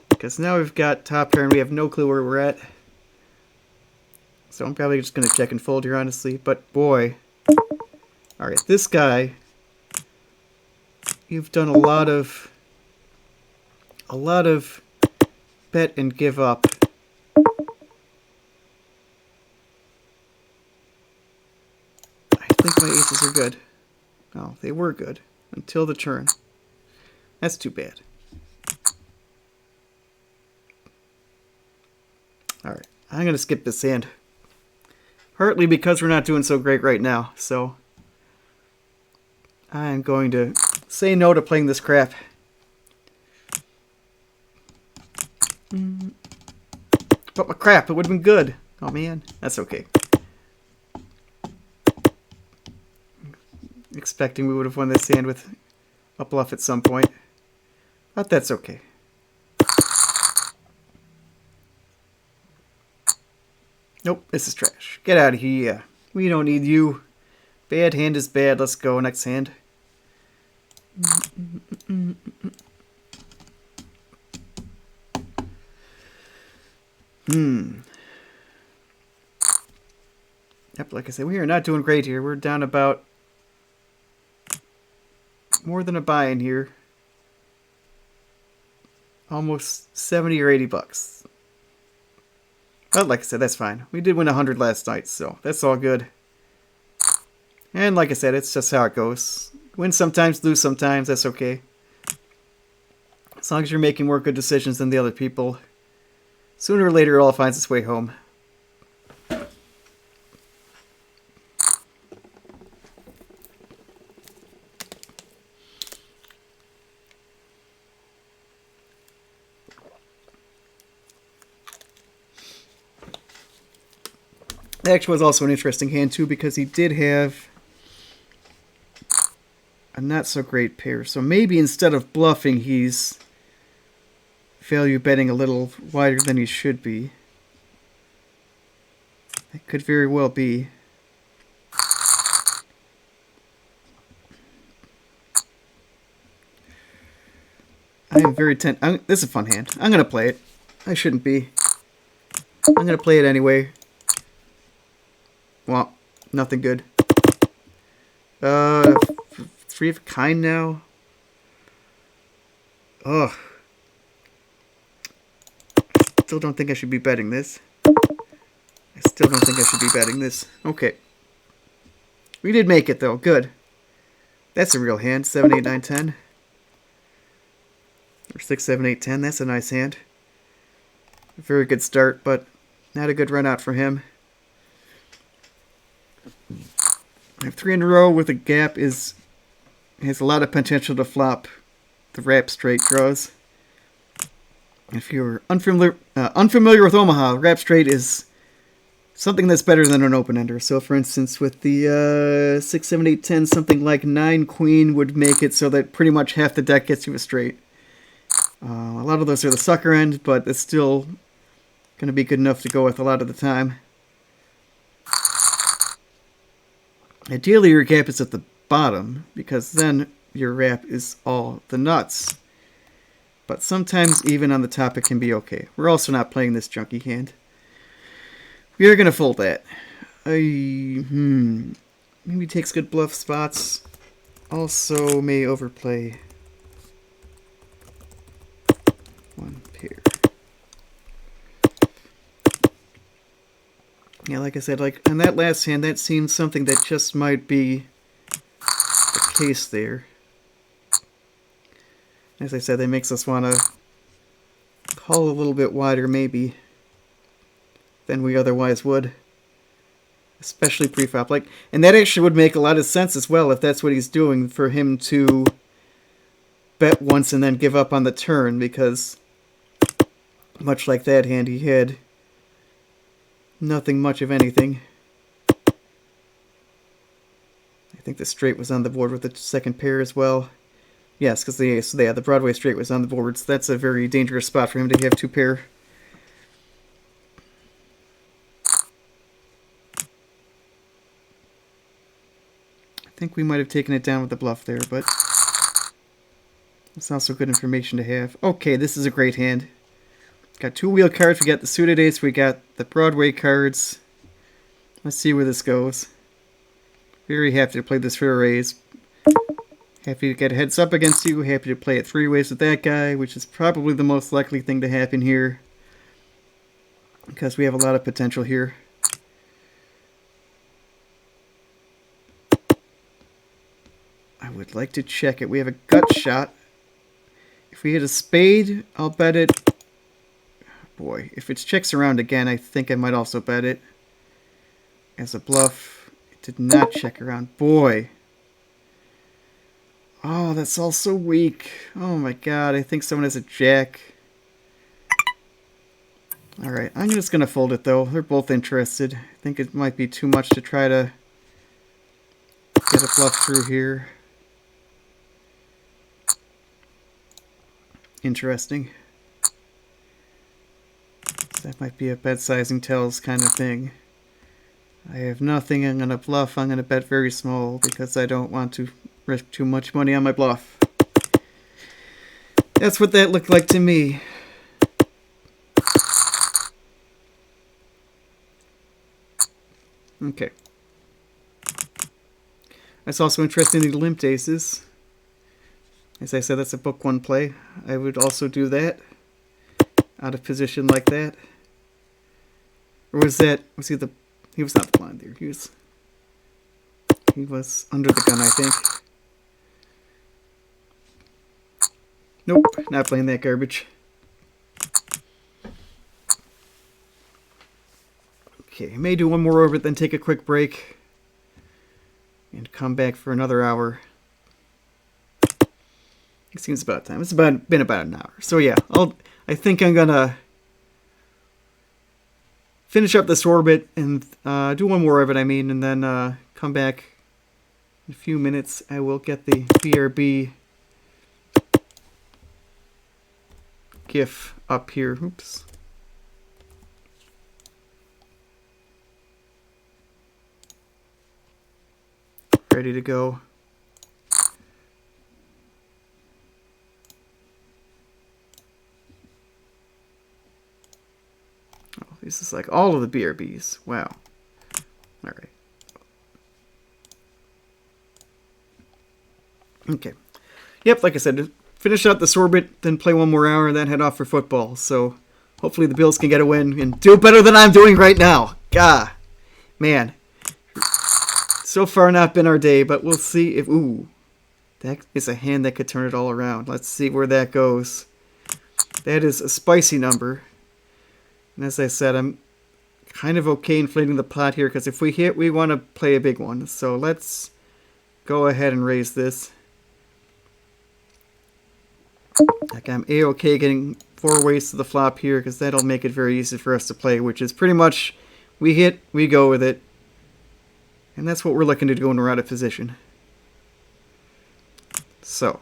Because now we've got top pair and we have no clue where we're at. So I'm probably just going to check and fold here, honestly. But boy. Alright, this guy. You've done a lot of bet and give up. I think my aces are good. Oh, they were good. Until the turn. That's too bad. Alright, I'm going to skip this hand. Partly because we're not doing so great right now, so I'm going to say no to playing this crap. But my crap, it would have been good. Oh man, that's okay. Expecting we would have won this hand with a bluff at some point. But that's okay. Nope, this is trash. Get out of here. We don't need you. Bad hand is bad. Let's go. Next hand. Yep, like I said, we are not doing great here. We're down about more than a buy-in here. Almost 70 or 80 bucks. But like I said, that's fine. We did win 100 last night, so that's all good. And like I said, it's just how it goes. Win sometimes, lose sometimes, that's okay. As long as you're making more good decisions than the other people, sooner or later it all finds its way home. That actually was also an interesting hand, too, because he did have a not-so-great pair. So maybe instead of bluffing, he's value betting a little wider than he should be. That could very well be. I am very this is a fun hand. I'm going to play it. I shouldn't be. I'm going to play it anyway. Well, nothing good. three of a kind now. Ugh. Still don't think I should be betting this. I still don't think I should be betting this. Okay. We did make it, though. Good. That's a real hand. 7, 8, 9, 10. Or 6, 7, 8, 10. That's a nice hand. A very good start, but not a good run out for him. I have 3 in a row with a gap has a lot of potential to flop the wrap straight draws. If you're unfamiliar with Omaha, wrap straight is something that's better than an open-ender. So, for instance, with the 6, 7, 8, 10, something like 9 queen would make it so that pretty much half the deck gets you a straight. A lot of those are the sucker end, but it's still going to be good enough to go with a lot of the time. Ideally, your gap is at the bottom, because then your wrap is all the nuts. But sometimes even on the top it can be okay. We're also not playing this junky hand. We are going to fold that. Maybe takes good bluff spots. Also may overplay one pair. Yeah, like I said, like on that last hand, that seems something that just might be the case there. As I said, that makes us want to call a little bit wider, maybe, than we otherwise would. Especially pre-flop. Like, and that actually would make a lot of sense as well if that's what he's doing, for him to bet once and then give up on the turn, because much like that hand, he had nothing much of anything. I think the straight was on the board with the second pair as well. Yes, because the Broadway straight was on the board, so that's a very dangerous spot for him to have 2 pair. I think we might have taken it down with the bluff there, but it's also good information to have. Okay, this is a great hand. Got 2 wheel cards, we got the suited ace, we got the Broadway cards. Let's see where this goes. Very happy to play this for a raise. Happy to get a heads up against you. Happy to play it 3 ways with that guy, which is probably the most likely thing to happen here, because we have a lot of potential here. I would like to check it. We have a gut shot. If we hit a spade, I'll bet it. Boy, if it checks around again, I think I might also bet it. As a bluff, it did not check around. Boy. Oh, that's all so weak. Oh my god, I think someone has a jack. Alright, I'm just going to fold it though. They're both interested. I think it might be too much to try to get a bluff through here. Interesting. So that might be a bet sizing tells kind of thing. I have nothing. I'm going to bluff. I'm going to bet very small because I don't want to risk too much money on my bluff. That's what that looked like to me. Okay. That's also interesting, the limped aces. As I said, that's a book 1 play. I would also do that. Out of position like that. Or was that... Was he the... He was not the blind there. He was under the gun, I think. Nope, not playing that garbage. Okay, I may do one more orbit, then take a quick break. And come back for another hour. It seems about time. It's been about an hour. So yeah, I think I'm gonna finish up this orbit and do one more orbit, and then come back in a few minutes. I will get the BRB GIF up here. Oops. Ready to go. Oh, this is like all of the BRBs. Wow. All right. Okay. Yep, like I said, finish out the sorbet, then play one more hour, and then head off for football. So hopefully the Bills can get a win and do better than I'm doing right now. Gah. Man. So far not been our day, but we'll see if... Ooh. That is a hand that could turn it all around. Let's see where that goes. That is a spicy number. And as I said, I'm kind of okay inflating the pot here, because if we hit, we want to play a big one. So let's go ahead and raise this. Like I'm A-okay getting 4 ways to the flop here, because that'll make it very easy for us to play, which is pretty much we hit, we go with it. And that's what we're looking to do when we're out of position. So,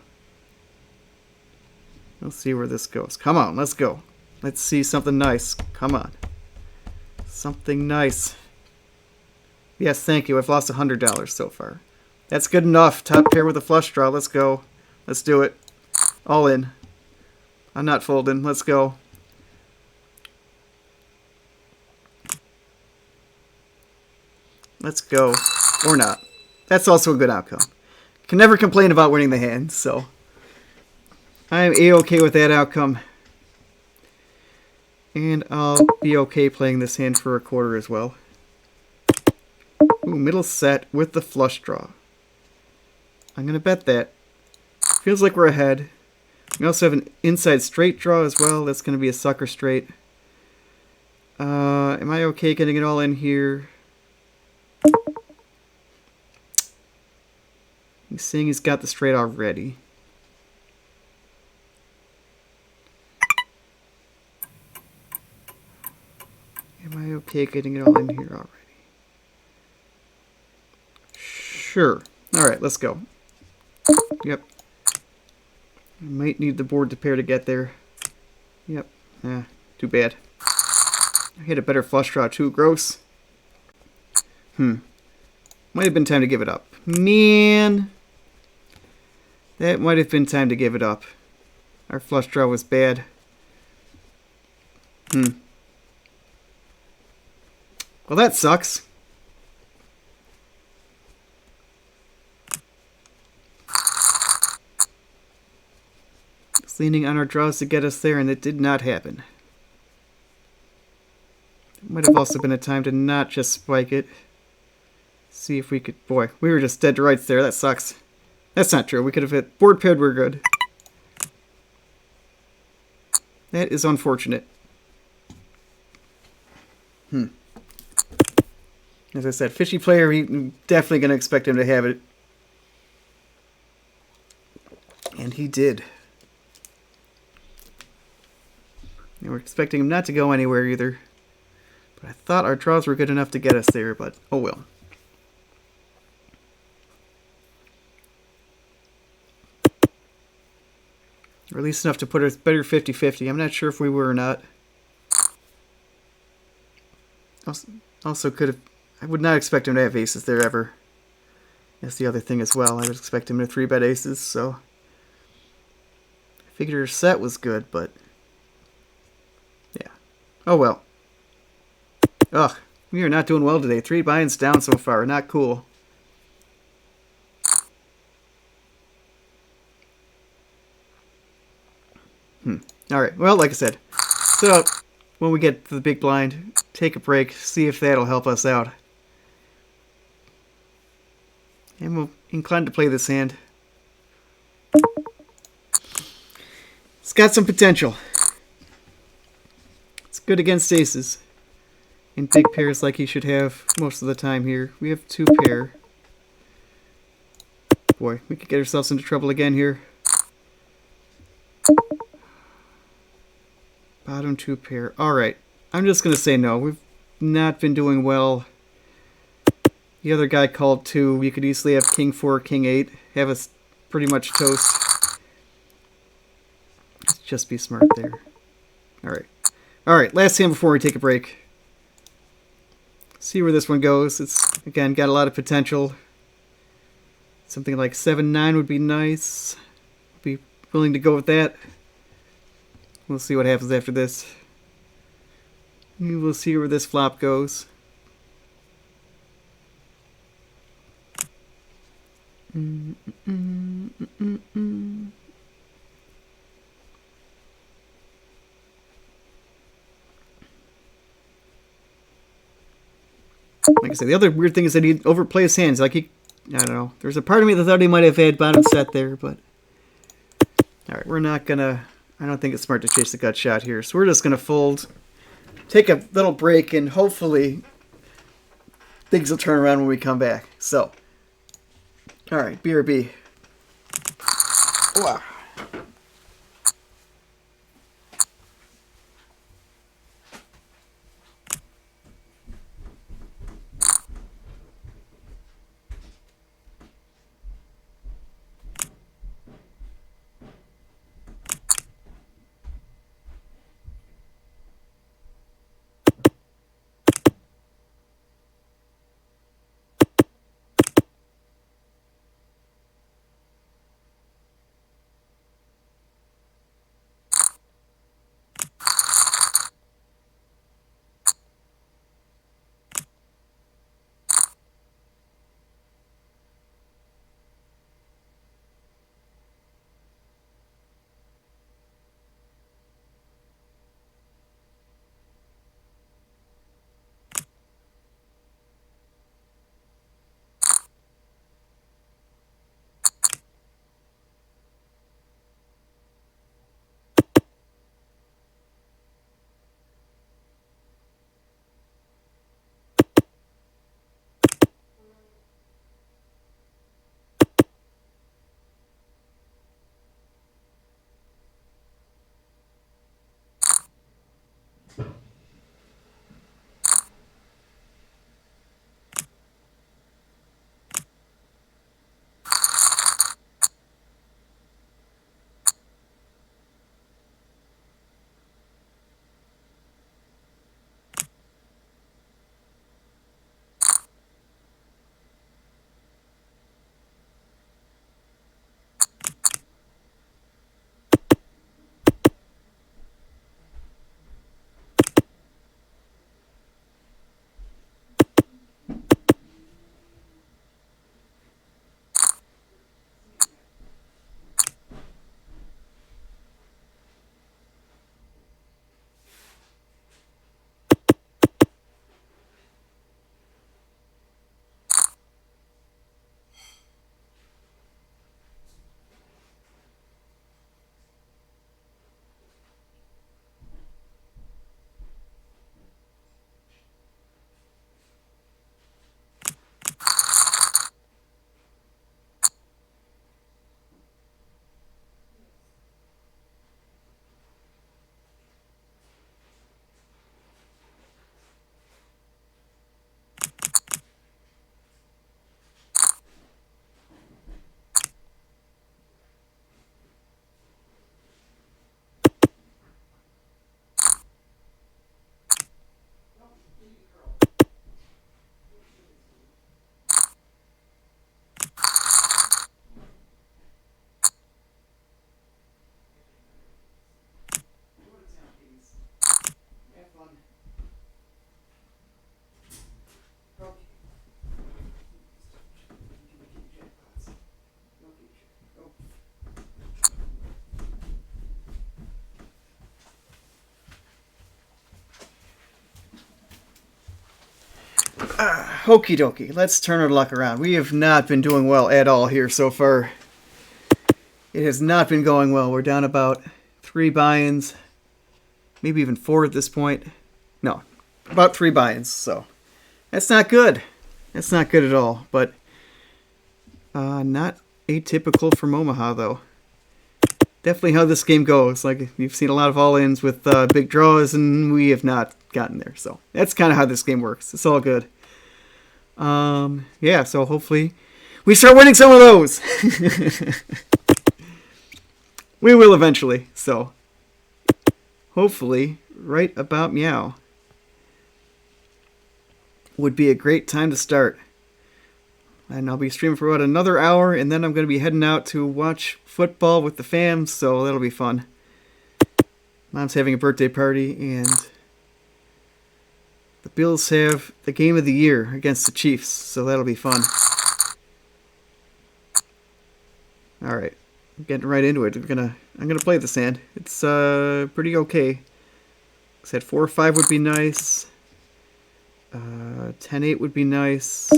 let's see where this goes. Come on, let's go. Let's see something nice. Come on. Something nice. Yes, thank you. I've lost $100 so far. That's good enough. Top pair with a flush draw. Let's go. Let's do it. All in. I'm not folding. Let's go. Let's go. Or not. That's also a good outcome. Can never complain about winning the hand, so I'm A-okay with that outcome. And I'll be okay playing this hand for a quarter as well. Ooh, middle set with the flush draw. I'm going to bet that. Feels like we're ahead. We also have an inside straight draw as well. That's going to be a sucker straight. Am I okay getting it all in here? He's saying he's got the straight already. Am I okay getting it all in here already? Sure. Alright, let's go. Yep. I might need the board to pair to get there. Yep. Too bad. I hit a better flush draw too. Gross. Might have been time to give it up. Man. That might have been time to give it up. Our flush draw was bad. Well, that sucks. Just leaning on our draws to get us there, and it did not happen. It might have also been a time to not just spike it. See if we could... Boy, we were just dead to rights there. That sucks. That's not true. We could have hit board paired. We're good. That is unfortunate. As I said, fishy player, definitely going to expect him to have it. And he did. And we're expecting him not to go anywhere either. But I thought our draws were good enough to get us there, but oh well. Or at least enough to put us better 50-50. I'm not sure if we were or not. Also could have... I would not expect him to have aces there ever. That's the other thing as well. I would expect him to 3-bet aces, so... I figured our set was good, but... Yeah. Oh well. Ugh. We are not doing well today. 3 buy-ins down so far. Not cool. Alright, well, like I said, so when we get to the big blind, take a break, see if that'll help us out. And we're inclined to play this hand. It's got some potential. It's good against aces. In big pairs like he should have most of the time here. We have 2 pair. Boy, we could get ourselves into trouble again here. Bottom 2 pair. Alright. I'm just going to say no. We've not been doing well. The other guy called 2. We could easily have king 4, king 8. Have us pretty much toast. Let's just be smart there. Alright. Alright, last hand before we take a break. See where this one goes. It's, again, got a lot of potential. Something like 7-9 would be nice. Be willing to go with that. We'll see what happens after this. We'll see where this flop goes. Like I said, the other weird thing is that he overplays his hands. Like I don't know. There's a part of me that thought he might have had bottom set there, but all right, we're not gonna. I don't think it's smart to chase the gut shot here, so we're just gonna fold, take a little break, and hopefully things will turn around when we come back. So, all right, BRB. Wow. Okie dokie, let's turn our luck around. We have not been doing well at all here so far. It has not been going well. We're down about 3 buy-ins, maybe even 4 at this point. No, about 3 buy-ins, so that's not good. That's not good at all, but not atypical from Omaha, though. Definitely how this game goes. Like, you've seen a lot of all-ins with big draws, and we have not gotten there. So that's kind of how this game works. It's all good. Yeah, so hopefully we start winning some of those. We will eventually, so hopefully right about meow would be a great time to start. And I'll be streaming for about another hour, and then I'm going to be heading out to watch football with the fam, so that'll be fun. Mom's having a birthday party, and the Bills have the game of the year against the Chiefs, so that'll be fun. All right, I'm getting right into it. I'm gonna play this hand. It's pretty okay. I said 4 or 5 would be nice. 10-8 would be nice.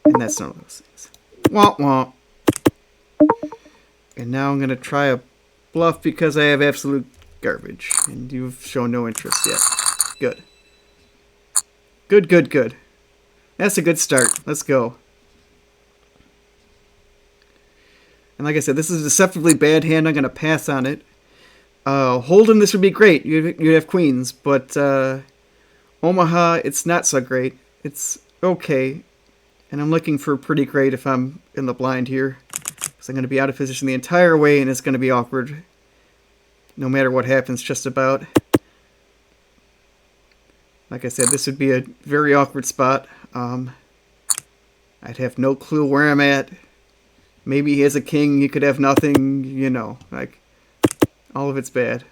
And that's none of those things. Womp womp. And now I'm going to try a bluff because I have absolute garbage. And you've shown no interest yet. Good. Good, good, good. That's a good start. Let's go. And like I said, this is a deceptively bad hand. I'm going to pass on it. Hold'em, this would be great. You'd have queens. But Omaha, it's not so great. It's okay. And I'm looking for pretty great if I'm in the blind here. Because I'm going to be out of position the entire way, and it's going to be awkward. No matter what happens, just about. Like I said, this would be a very awkward spot. I'd have no clue where I'm at. Maybe he has a king, he could have nothing, you know. Like, all of it's bad.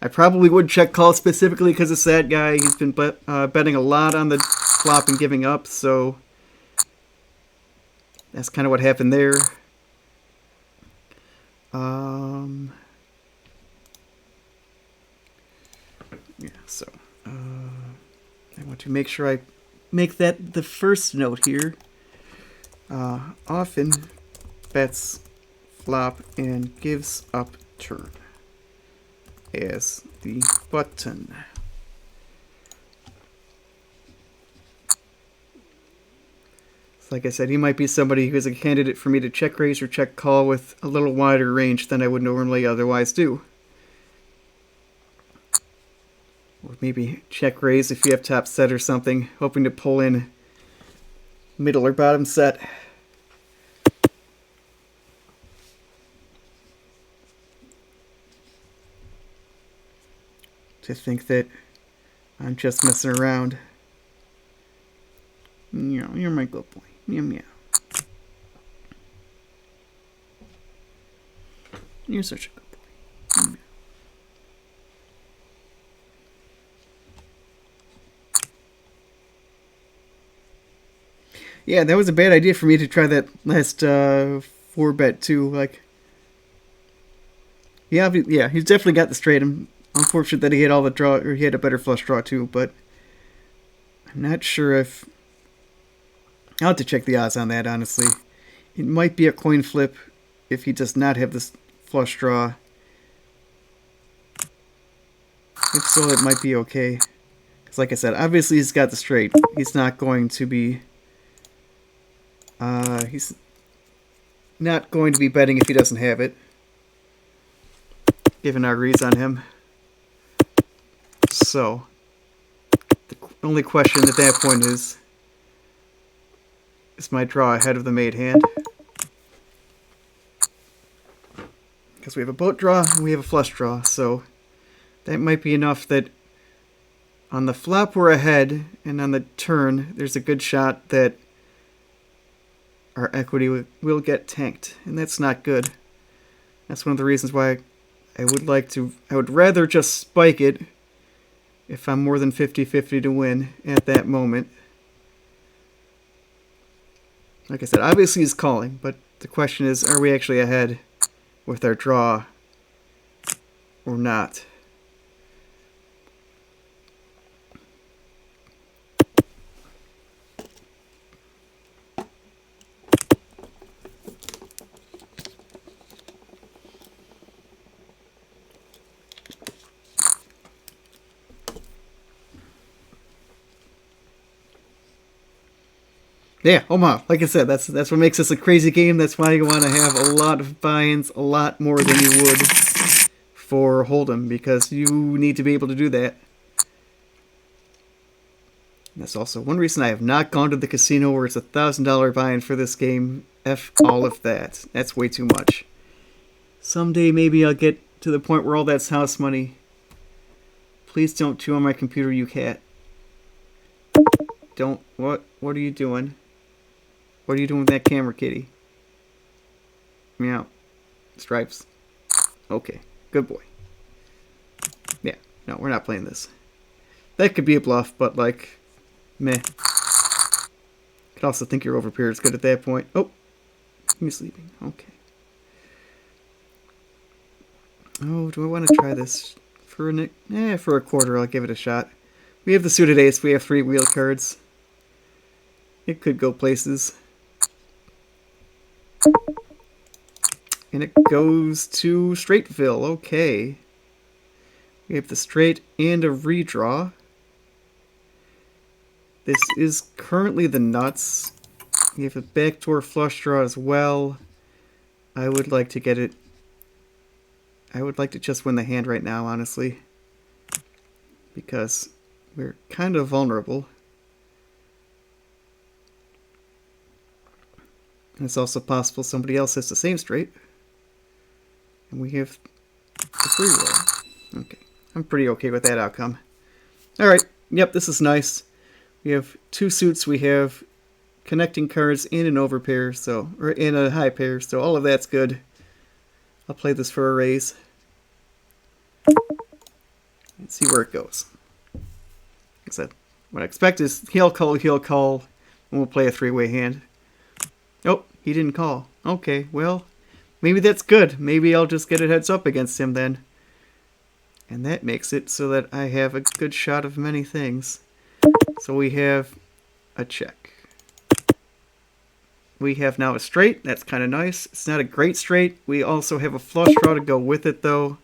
I probably would check call specifically because it's that guy. He's been betting a lot on the flop and giving up, so that's kind of what happened there. Yeah, so I want to make sure I make that the first note here. Often bets flop and gives up turn as the button. So like I said, he might be somebody who is a candidate for me to check raise or check call with a little wider range than I would normally otherwise do. Or maybe check raise if you have top set or something, hoping to pull in middle or bottom set. To think that I'm just messing around. Meow, you're my good boy. Meow meow. You're such a good boy. Meow. Yeah, that was a bad idea for me to try that last 4-bet too. Like, yeah, he's definitely got the straight. I'm unfortunate that he had all the draw, or he had a better flush draw too. But I'm not sure if I'll have to check the odds on that. Honestly, it might be a coin flip if he does not have this flush draw. If so, it might be okay. Because, like I said, obviously he's got the straight. He's not going to be. He's not going to be betting if he doesn't have it, given our reads on him. So, the only question at that point is my draw ahead of the made hand? Because we have a boat draw and we have a flush draw, so that might be enough that on the flop we're ahead, and on the turn there's a good shot that our equity will get tanked, and that's not good. That's one of the reasons why I would rather just spike it if I'm more than 50-50 to win at that moment. Like I said, obviously he's calling, but the question is, are we actually ahead with our draw or not? Yeah, Omaha. Like I said, that's what makes this a crazy game. That's why you want to have a lot of buy-ins, a lot more than you would for Hold'em, because you need to be able to do that. And that's also one reason I have not gone to the casino where it's $1,000 buy-in for this game. F all of that. That's way too much. Someday maybe I'll get to the point where all that's house money. Please don't chew on my computer, you cat. Don't. What are you doing? What are you doing with that camera, kitty? Meow. Stripes. Okay. Good boy. Yeah. No, we're not playing this. That could be a bluff, but like, meh. Could also think your overpair is good at that point. Oh. He's sleeping. Okay. Oh, do I want to try this? For a quarter, I'll give it a shot. We have the suited ace. We have 3 wheel cards. It could go places. And it goes to Straightville. Okay. We have the straight and a redraw. This is currently the nuts. We have a backdoor flush draw as well. I would like to get it. I would like to just win the hand right now, honestly. Because we're kind of vulnerable. And it's also possible somebody else has the same straight. And we have the free roll. Okay. I'm pretty okay with that outcome. Alright. Yep, this is nice. We have 2 suits. We have connecting cards in an overpair, so, or in a high pair, so all of that's good. I'll play this for a raise. And see where it goes. Like I said, what I expect is he'll call, and we'll play a 3-way hand. Oh, he didn't call. Okay, well, maybe that's good. Maybe I'll just get a heads up against him then. And that makes it so that I have a good shot of many things. So we have a check. We have now a straight. That's kind of nice. It's not a great straight. We also have a flush draw to go with it, though.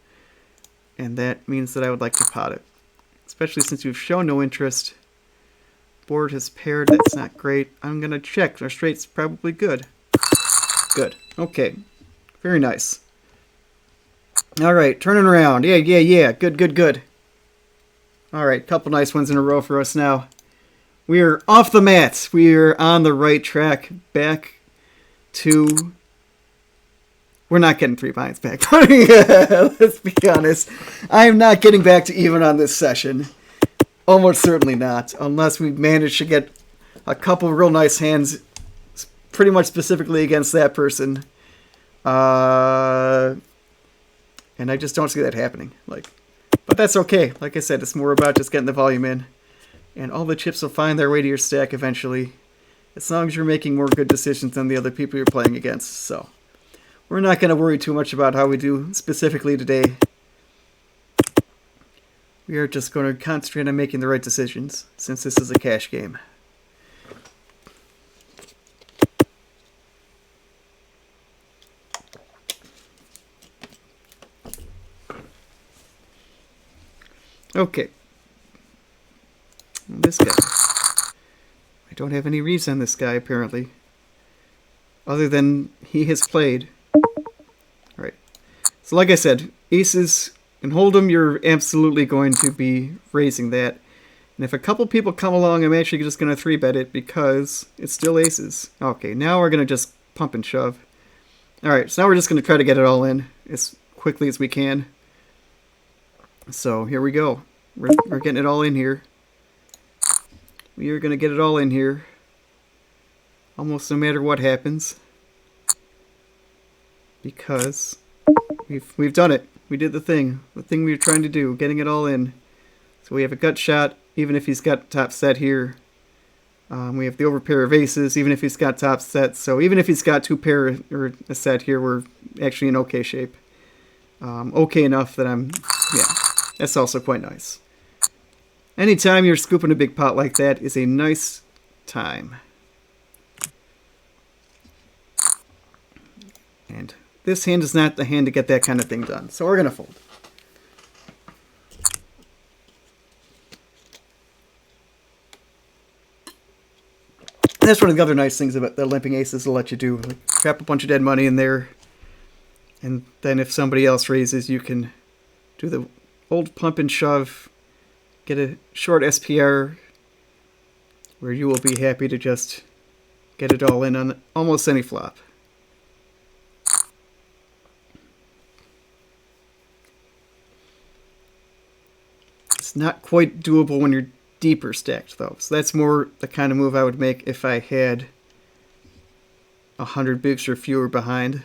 And that means that I would like to pot it. Especially since you've shown no interest. Board has paired. That's not great. I'm going to check. Our straight's probably good. Good. Okay. Very nice. Alright, turning around. Yeah. Good. Alright, couple nice ones in a row for us now. We are off the mat. We are on the right track. Back to... We're not getting 3 pints back. Let's be honest. I am not getting back to even on this session. Almost certainly not. Unless we manage to get a couple real nice hands pretty much specifically against that person. And I just don't see that happening. But that's okay. Like I said, it's more about just getting the volume in. And all the chips will find their way to your stack eventually. As long as you're making more good decisions than the other people you're playing against. So, we're not going to worry too much about how we do specifically today. We are just going to concentrate on making the right decisions, since this is a cash game. Okay. This guy. I don't have any reason on this guy, apparently. Other than he has played. Alright. So like I said, aces and hold'em, you're absolutely going to be raising that. And if a couple people come along, I'm actually just going to 3-bet it because it's still aces. Okay, now we're going to just pump and shove. Alright, so now we're just going to try to get it all in as quickly as we can. So here we go. We're getting it all in here. We are going to get it all in here. Almost no matter what happens. Because we've done it. We did the thing. The thing we were trying to do. Getting it all in. So we have a gut shot, even if he's got top set here. We have the overpair of aces, even if he's got top set. So even if he's got 2 pair or a set here, we're actually in okay shape. Okay enough that yeah. That's also quite nice. Anytime you're scooping a big pot like that is a nice time. And this hand is not the hand to get that kind of thing done. So we're going to fold. And that's one of the other nice things about the limping aces will let you do. Like, trap a bunch of dead money in there. And then if somebody else raises, you can do the old pump and shove, get a short SPR, where you will be happy to just get it all in on almost any flop. It's not quite doable when you're deeper stacked, though. So that's more the kind of move I would make if I had 100 bigs or fewer behind.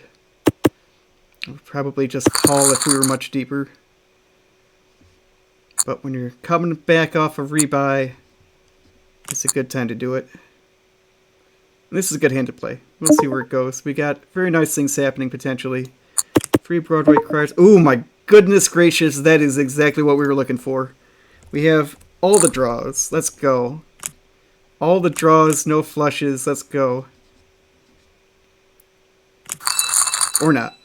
I would probably just call if we were much deeper. But when you're coming back off a rebuy, it's a good time to do it. And this is a good hand to play. We'll see where it goes. We got very nice things happening, potentially. Free Broadway cards. Oh my goodness gracious, that is exactly what we were looking for. We have all the draws. Let's go. All the draws, no flushes. Let's go. Or not.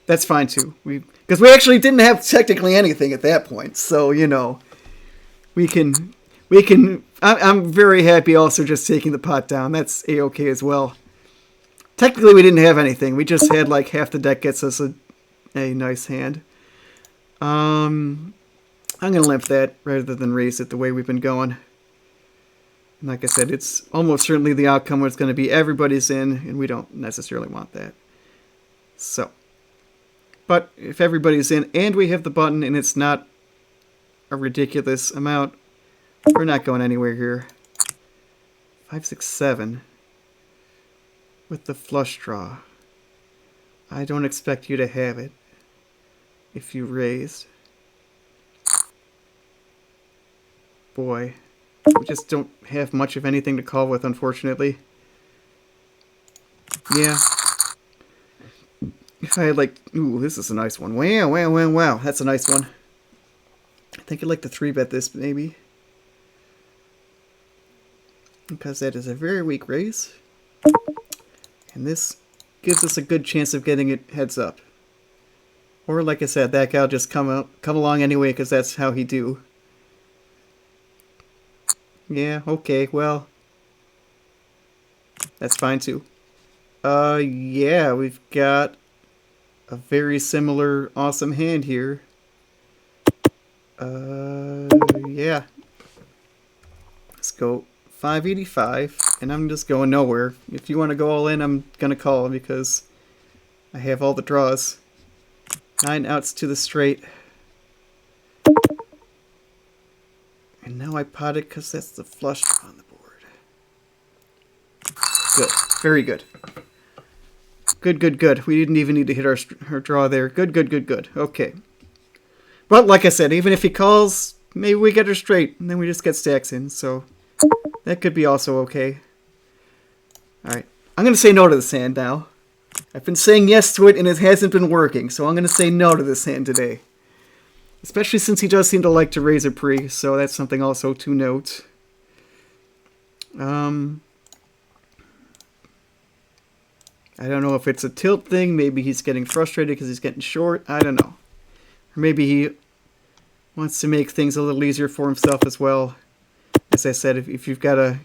That's fine too. Because we actually didn't have technically anything at that point. So, you know, we can. I'm very happy also just taking the pot down. That's A-okay as well. Technically, we didn't have anything. We just had like half the deck gets us a nice hand. I'm going to limp that rather than raise it the way we've been going. And like I said, it's almost certainly the outcome where it's going to be everybody's in, and we don't necessarily want that. So, but if everybody's in and we have the button and it's not a ridiculous amount, we're not going anywhere here. 5, 6, 7 with the flush draw. I don't expect you to have it if you raised. Boy, we just don't have much of anything to call with, unfortunately. Yeah. If I had like, ooh, this is a nice one. Wow, wow, wow, wow. That's a nice one. I think I'd like to 3-bet this, maybe. Because that is a very weak raise. And this gives us a good chance of getting it heads up. Or, like I said, that guy'll just come along anyway, because that's how he do. Yeah, okay, well. That's fine, too. Yeah, we've got a very similar awesome hand here. Yeah. Let's go 585, and I'm just going nowhere. If you want to go all in, I'm gonna call because I have all the draws. 9 outs to the straight. And now I pot it because that's the flush draw on the board. Good. Very good. Good, good, good. We didn't even need to hit our draw there. Good, good, good, good. Okay. But like I said, even if he calls, maybe we get her straight, and then we just get stacks in, so that could be also okay. Alright. I'm going to say no to this hand now. I've been saying yes to it, and it hasn't been working, so I'm going to say no to this hand today. Especially since he does seem to like to raise a pre, so that's something also to note. I don't know if it's a tilt thing. Maybe he's getting frustrated because he's getting short. I don't know. Or maybe he wants to make things a little easier for himself as well. As I said, if you've got a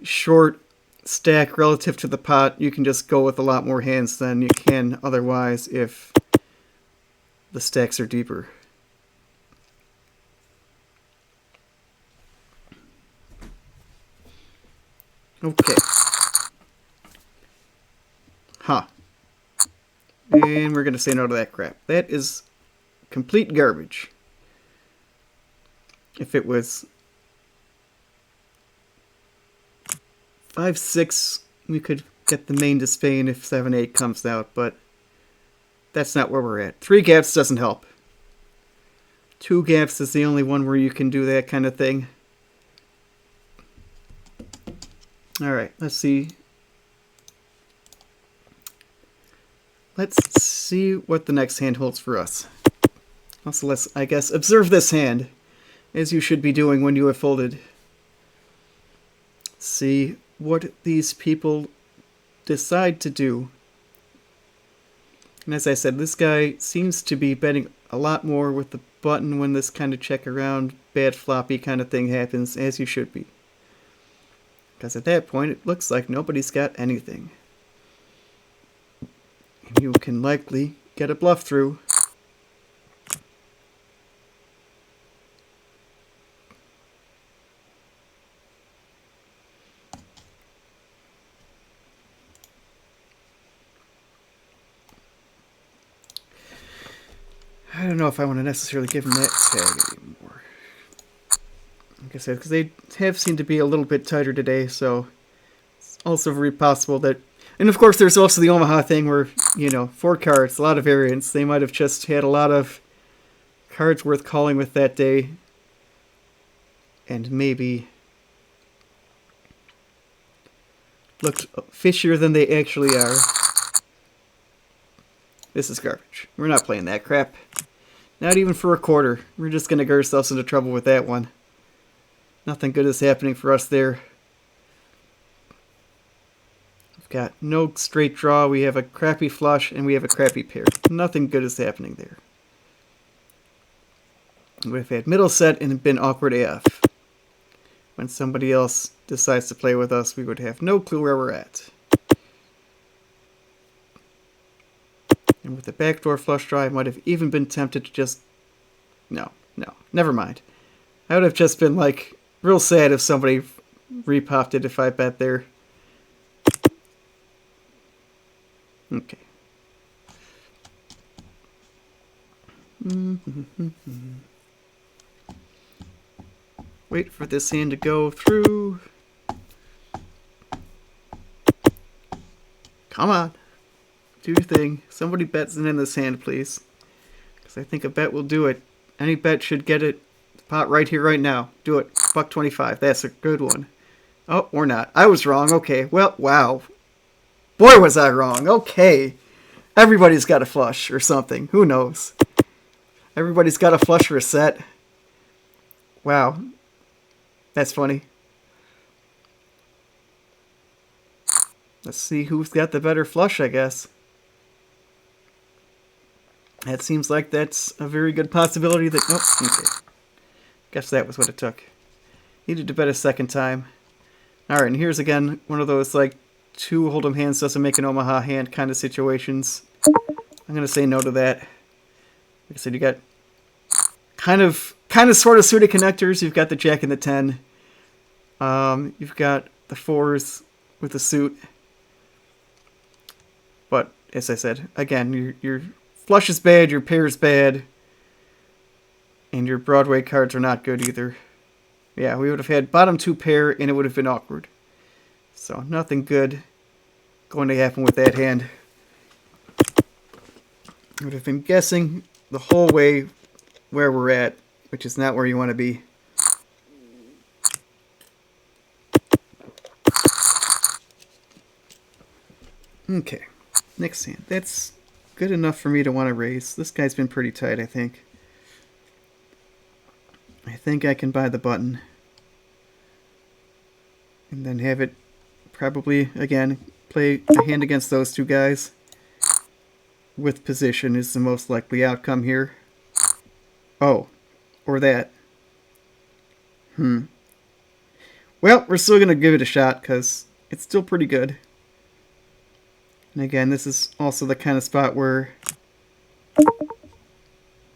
short stack relative to the pot, you can just go with a lot more hands than you can otherwise if the stacks are deeper. Okay. Huh. And we're going to say no to that crap. That is complete garbage. If it was 5-6, we could get the main to Spain if 7-8 comes out, but that's not where we're at. 3 gaps doesn't help. 2 gaps is the only one where you can do that kind of thing. Alright, let's see. Let's see what the next hand holds for us. Also, let's, I guess, observe this hand, as you should be doing when you have folded. See what these people decide to do. And as I said, this guy seems to be betting a lot more with the button when this kind of check around, bad floppy kind of thing happens, as you should be. Because at that point, it looks like nobody's got anything. And you can likely get a bluff through. I don't know if I want to necessarily give him that tag anymore. Like I said, because they have seemed to be a little bit tighter today, so it's also very possible that... And of course, there's also the Omaha thing where, you know, 4 cards, a lot of variance. They might have just had a lot of cards worth calling with that day. And maybe looked fishier than they actually are. This is garbage. We're not playing that crap. Not even for a quarter. We're just going to get ourselves into trouble with that one. Nothing good is happening for us there. We've got no straight draw. We have a crappy flush, and we have a crappy pair. Nothing good is happening there. We've had middle set and been awkward AF. When somebody else decides to play with us, we would have no clue where we're at. And with the backdoor flush draw, I might have even been tempted to just... No, never mind. I would have just been, like, real sad if somebody repopped it if I bet there. Okay. Wait for this hand to go through. Come on. Do your thing. Somebody bets in this hand, please. Because I think a bet will do it. Any bet should get it. Pot right here, right now. Do it. Buck 25. That's a good one. Oh, or not. I was wrong. Okay. Well, wow. Boy, was I wrong. Okay. Everybody's got a flush or something. Who knows? Everybody's got a flush or a set. Wow. That's funny. Let's see who's got the better flush, I guess. That seems like that's a very good possibility that... Oh, okay. Guess that was what it took. Needed to bet a second time. Alright, and here's again one of those, like, two hold'em hands doesn't make an Omaha hand kind of situations. I'm going to say no to that. Like I said, you got kind of sort of suited connectors. You've got the jack and the 10. You've got the 4s with the suit. But, as I said, again, your flush is bad, your pair is bad, and your Broadway cards are not good either. Yeah, we would have had bottom 2 pair, and it would have been awkward. So, nothing good going to happen with that hand. I would have been guessing the whole way where we're at, which is not where you want to be. Okay, next hand. That's good enough for me to want to raise. This guy's been pretty tight, I think. I think I can buy the button. And then have it probably, again, play a hand against those two guys. With position is the most likely outcome here. Oh, or that. Well, we're still going to give it a shot because it's still pretty good. And again, this is also the kind of spot where...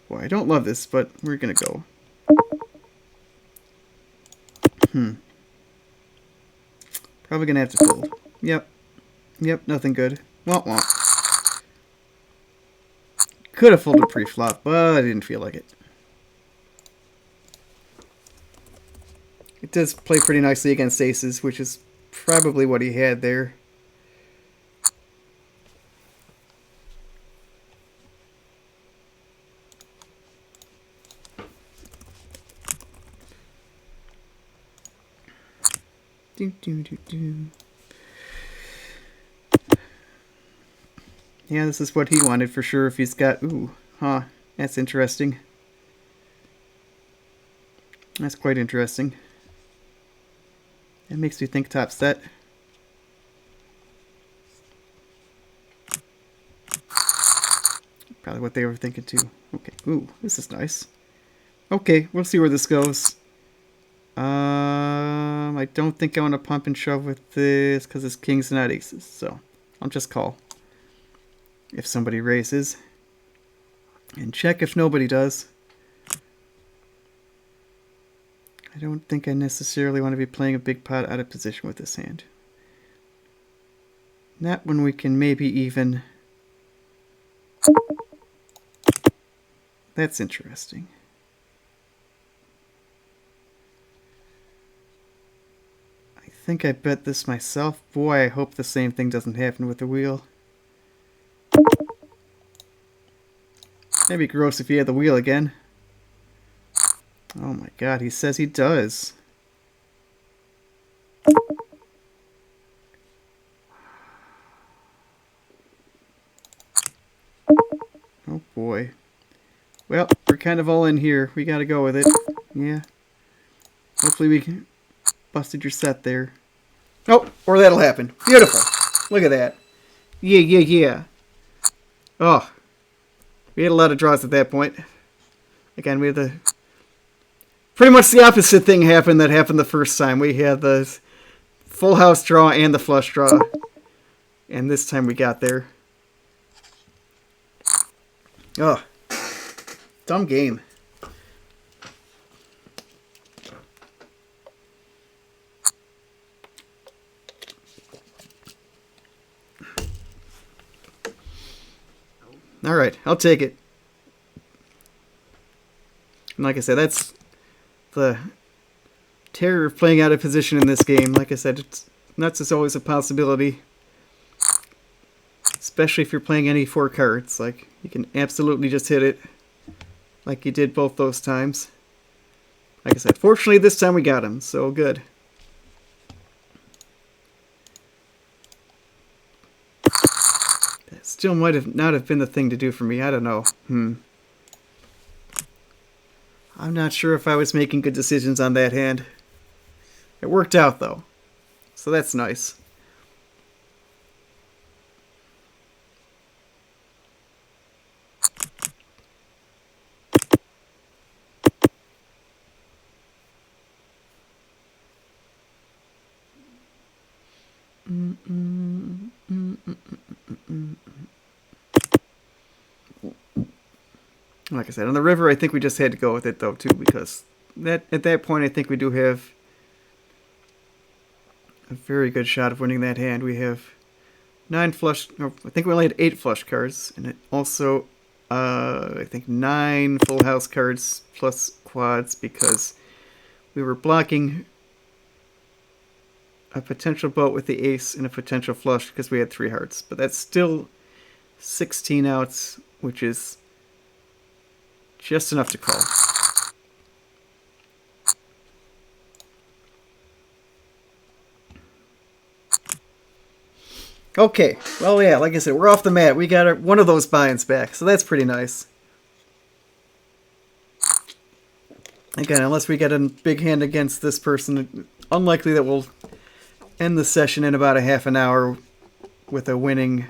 Boy, I don't love this, but we're going to go. Probably going to have to fold. Yep, nothing good. Womp womp. Could have folded pre-flop, but I didn't feel like it. It does play pretty nicely against aces, which is probably what he had there. Yeah, this is what he wanted for sure if he's got... Ooh, huh, that's interesting. That's quite interesting. That makes me think top set. Probably what they were thinking too. Okay, ooh, this is nice. Okay, we'll see where this goes. I don't think I want to pump and shove with this because it's kings and not aces. So I'll just call if somebody raises and check if nobody does. I don't think I necessarily want to be playing a big pot out of position with this hand. Not when we can maybe even... That's interesting. I think I bet this myself. Boy, I hope the same thing doesn't happen with the wheel. That'd be gross if he had the wheel again. Oh my god, he says he does. Oh boy. Well, we're kind of all in here. We gotta go with it. Yeah. Hopefully we busted your set there. Oh, or that'll happen. Beautiful. Look at that. Yeah, yeah, yeah. Oh, we had a lot of draws at that point. Again, we had the... Pretty much the opposite thing happened that happened the first time. We had the full house draw and the flush draw. And this time we got there. Oh, dumb game. All right, I'll take it. And like I said, that's the terror of playing out of position in this game. Like I said, nuts is always a possibility. Especially if you're playing any 4 cards. Like, you can absolutely just hit it. Like you did both those times. Like I said, fortunately this time we got him, so good. That still might have not have been the thing to do for me, I don't know. I'm not sure if I was making good decisions on that hand. It worked out though, so that's nice. Like I said, on the river, I think we just had to go with it, though, too, because at that point, I think we do have a very good shot of winning that hand. We have 9 flush... No, I think we only had 8 flush cards, and it also, I think, 9 full house cards plus quads, because we were blocking a potential boat with the ace and a potential flush because we had 3 hearts. But that's still 16 outs, which is just enough to call. Okay, well, yeah, like I said, we're off the mat. We got one of those buy-ins back, so that's pretty nice. Again, unless we get a big hand against this person, unlikely that we'll end the session in about a half an hour with a winning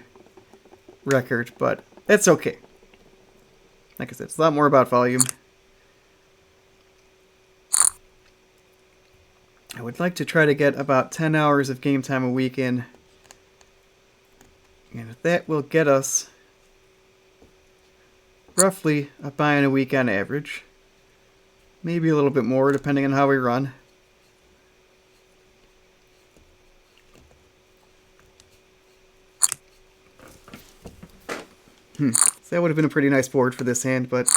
record, but that's okay. Like I said, it's a lot more about volume. I would like to try to get about 10 hours of game time a week in. And that will get us roughly a buy-in a week on average. Maybe a little bit more depending on how we run. So that would have been a pretty nice board for this hand, but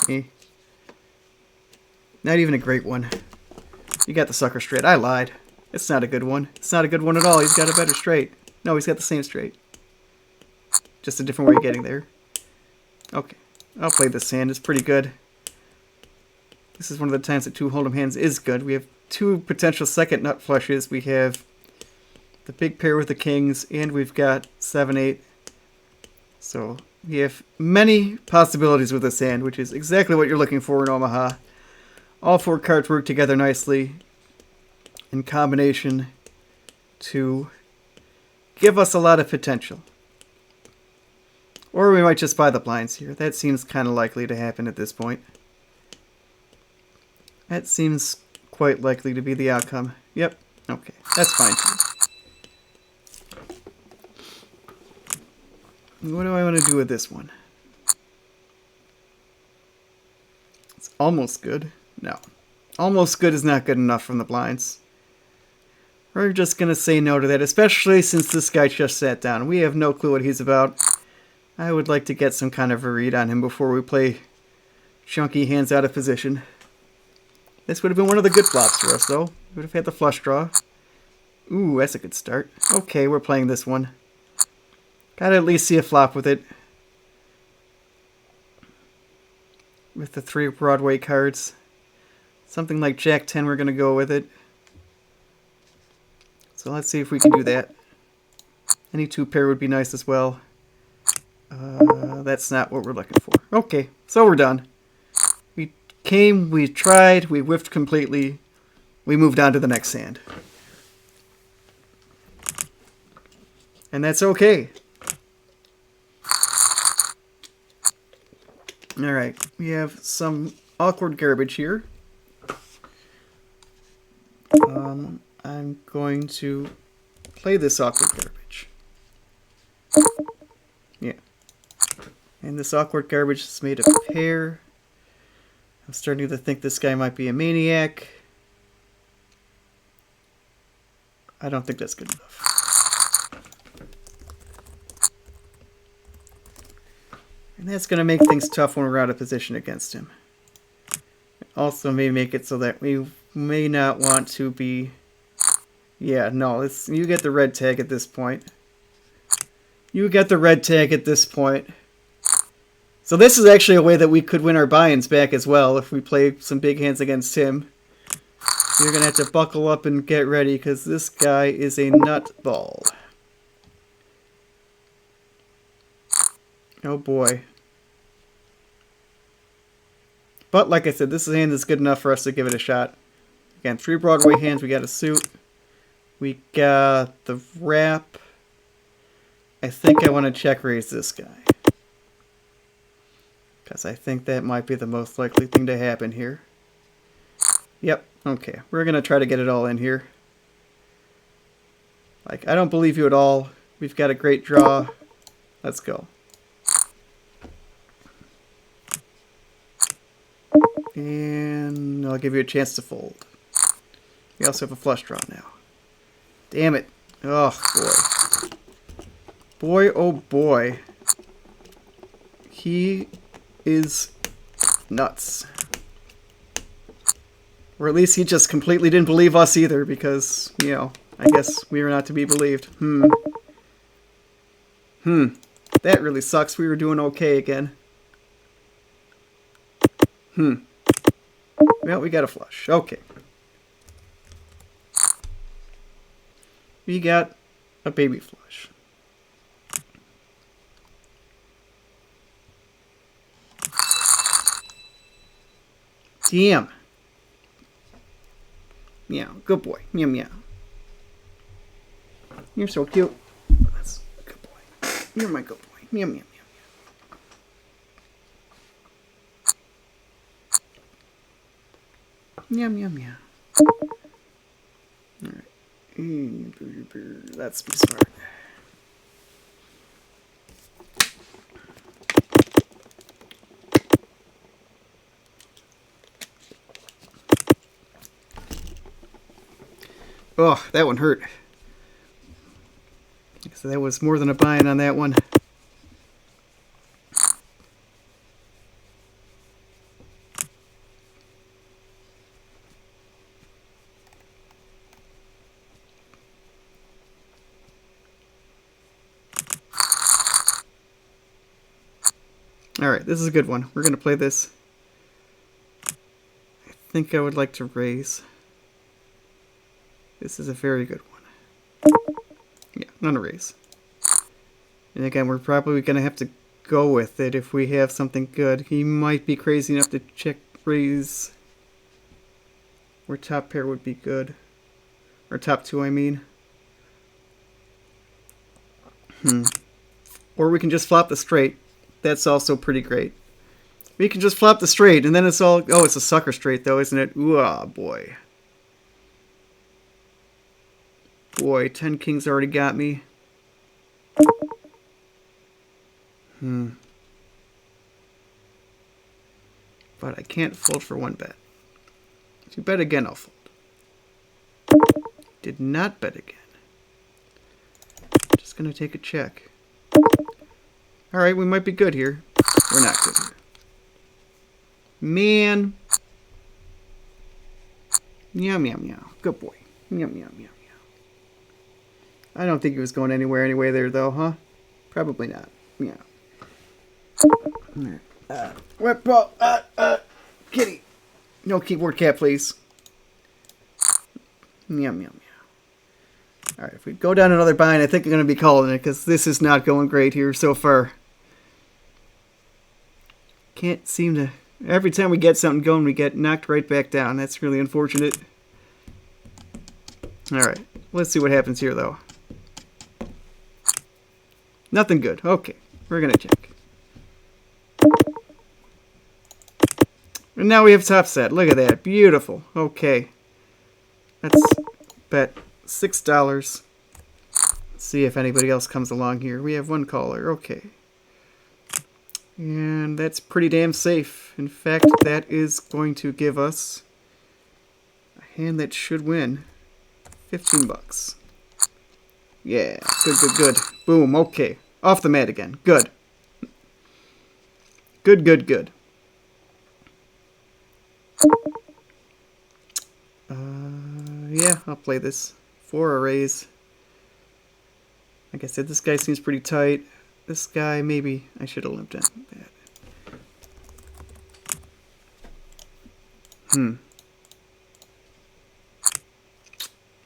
not even a great one. You got the sucker straight. I lied. It's not a good one. It's not a good one at all. He's got a better straight. No, he's got the same straight. Just a different way of getting there. Okay. I'll play this hand. It's pretty good. This is one of the times that 2 hold'em hands is good. We have 2 potential second nut flushes. We have the big pair with the kings, and we've got 7-8. So we have many possibilities with this hand, which is exactly what you're looking for in Omaha. All 4 cards work together nicely in combination to give us a lot of potential. Or we might just buy the blinds here. That seems kind of likely to happen at this point. That seems quite likely to be the outcome. Yep. Okay. That's fine too. What do I want to do with this one? It's almost good. No. Almost good is not good enough from the blinds. We're just going to say no to that, especially since this guy just sat down. We have no clue what he's about. I would like to get some kind of a read on him before we play chunky hands out of position. This would have been one of the good flops for us, though. We would have had the flush draw. Ooh, that's a good start. Okay, we're playing this one. Gotta at least see a flop with it. With the 3 Broadway cards. Something like Jack 10, we're gonna go with it. So let's see if we can do that. Any 2 pair would be nice as well. That's not what we're looking for. Okay, so we're done. We came, we tried, we whiffed completely. we moved on to the next hand. And that's okay. Alright, we have some awkward garbage here. I'm going to play this awkward garbage. Yeah. And this awkward garbage is made of hair. I'm starting to think this guy might be a maniac. I don't think that's good enough. And that's going to make things tough when we're out of position against him. It also may make it so that we may not want to be... Yeah, no, you get the red tag at this point. You get the red tag at this point. So this is actually a way that we could win our buy-ins back as well if we play some big hands against him. You're going to have to buckle up and get ready because this guy is a nutball. Oh boy. But like I said, this hand is good enough for us to give it a shot. Again, 3 Broadway hands, we got a suit. We got the wrap. I think I want to check raise this guy. Because I think that might be the most likely thing to happen here. Yep, okay. We're going to try to get it all in here. Like, I don't believe you at all. We've got a great draw. Let's go. And I'll give you a chance to fold. We also have a flush draw now. Damn it. Oh, boy. Boy, oh boy. He is nuts. Or at least he just completely didn't believe us either because, you know, I guess we were not to be believed. That really sucks. We were doing okay again. Well, we got a flush. Okay. We got a baby flush. Damn. Meow. Good boy. Meow meow. You're so cute. That's a good boy. You're my good boy. Meow meow meow. Meow meow meow. Alright. Let's be smart. Oh, that one hurt. So that was more than a buy-in on that one. Alright, this is a good one. We're going to play this. I think I would like to raise. This is a very good one. Yeah, none a raise. And again, we're probably going to have to go with it if we have something good. He might be crazy enough to check raise. Or top pair would be good. Or top 2, I mean. Or we can just flop the straight. That's also pretty great. We can just flop the straight, and then it's all... Oh, it's a sucker straight, though, isn't it? Ooh, ah, boy. Boy, 10 kings already got me. But I can't fold for one bet. If you bet again, I'll fold. Did not bet again. Just gonna take a check. Alright, we might be good here. We're not good here. Man. Meow, meow, meow. Good boy. Meow, meow, meow. I don't think he was going anywhere anyway there, though, huh? Probably not. Yeah. Wet ball. Kitty. No keyboard cat, please. Meow, meow, meow. Alright, if we go down another bind, I think I'm going to be calling it, because this is not going great here so far. Can't seem to... Every time we get something going, we get knocked right back down. That's really unfortunate. Alright, let's see what happens here, though. Nothing good. Okay, we're gonna check. And now we have top set. Look at that. Beautiful. Okay. Let's bet $6. Let's see if anybody else comes along here. We have one caller. Okay. And that's pretty damn safe. In fact, that is going to give us a hand that should win. 15 bucks. Yeah, good, good, good. Boom, okay. Off the mat again. Good. Good, good, good. Yeah, I'll play this. 4 arrays. Like I said, this guy seems pretty tight. This guy, maybe I should have limped in that.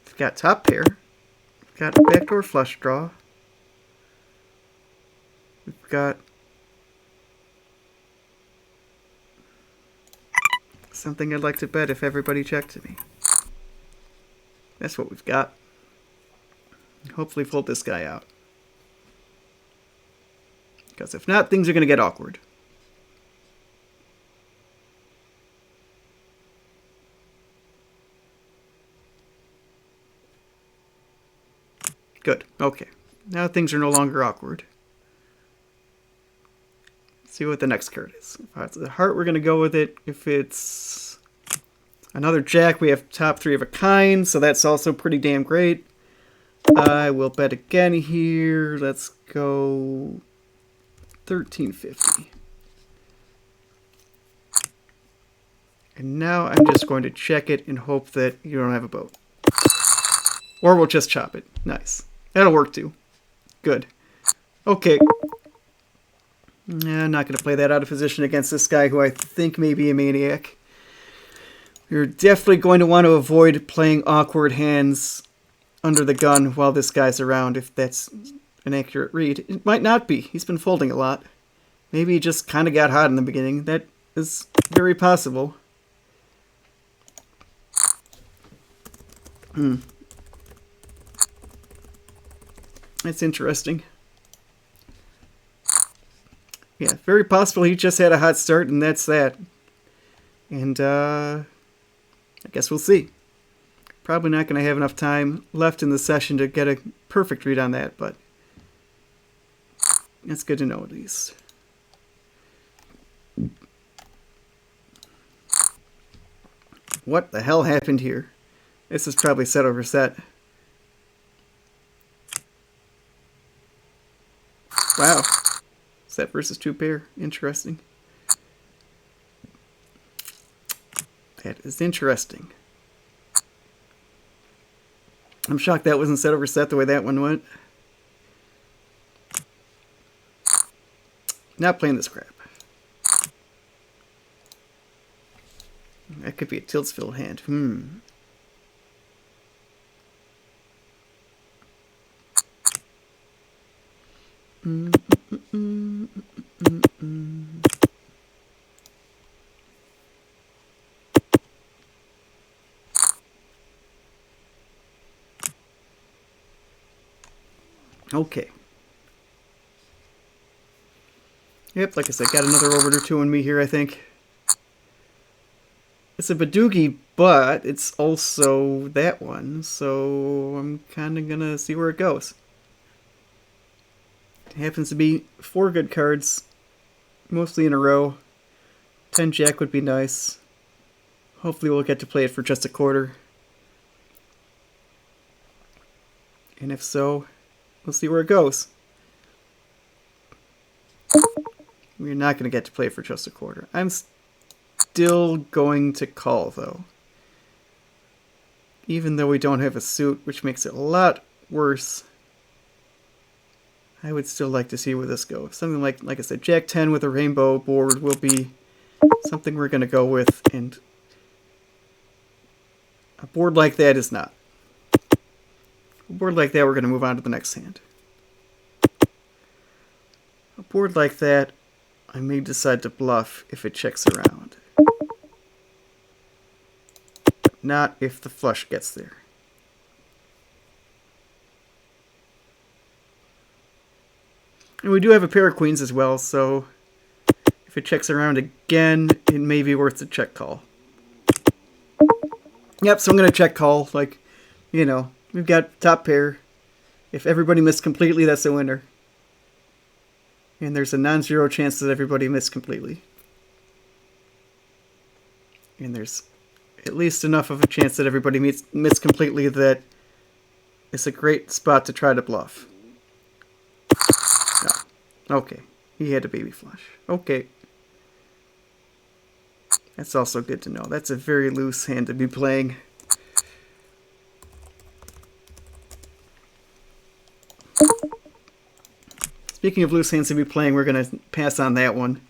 We've got top pair. We've got backdoor flush draw. We've got something I'd like to bet if everybody checked to me. That's what we've got. Hopefully fold this guy out. Because if not, things are going to get awkward. Good. Okay. Now things are no longer awkward. Let's see what the next card is. If it's a heart, we're going to go with it. If it's another jack, we have top 3 of a kind, so that's also pretty damn great. I will bet again here. Let's go $13.50. And now I'm just going to check it and hope that you don't have a boat. Or we'll just chop it. Nice. That'll work too. Good. Okay. I'm not going to play that out of position against this guy who I think may be a maniac. You're definitely going to want to avoid playing awkward hands under the gun while this guy's around, if that's an accurate read. It might not be. He's been folding a lot. Maybe he just kind of got hot in the beginning. That is very possible. That's interesting. Yeah, very possible he just had a hot start and that's that. And I guess we'll see. Probably not going to have enough time left in the session to get a perfect read on that, but that's good to know at least. What the hell happened here? This is probably set over set. Wow. Set versus 2 pair. Interesting. That is interesting. I'm shocked that wasn't set over set the way that one went. Not playing this crap. That could be a Tiltsville hand. Okay. Yep, like I said, got another over or 2 on me here, I think. It's a Badoogie, but it's also that one, so I'm kind of going to see where it goes. It happens to be 4 good cards, mostly in a row. 10 Jack would be nice. Hopefully we'll get to play it for just a quarter. And if so, we'll see where it goes. We're not going to get to play it for just a quarter. I'm still going to call, though. Even though we don't have a suit, which makes it a lot worse. I would still like to see where this goes. Something like I said, Jack 10 with a rainbow board will be something we're going to go with, and a board like that is not. A board like that, we're going to move on to the next hand. A board like that, I may decide to bluff if it checks around. Not if the flush gets there. And we do have a pair of queens as well, so if it checks around again, it may be worth the check call. Yep, so I'm going to check call. Like, you know, we've got top pair. If everybody missed completely, that's a winner. And there's a non-zero chance that everybody missed completely. And there's at least enough of a chance that everybody missed completely that it's a great spot to try to bluff. No. Okay. He had a baby flush. Okay. That's also good to know. That's a very loose hand to be playing. Speaking of loose hands to be playing, we're going to pass on that one.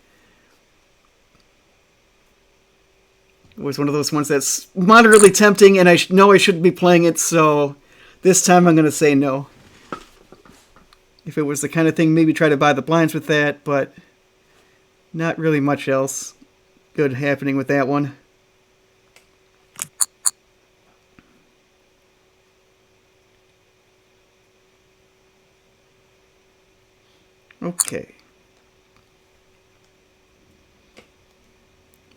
It was one of those ones that's moderately tempting, and I know I shouldn't be playing it, so this time I'm going to say no. If it was the kind of thing, maybe try to buy the blinds with that, but not really much else good happening with that one. Okay.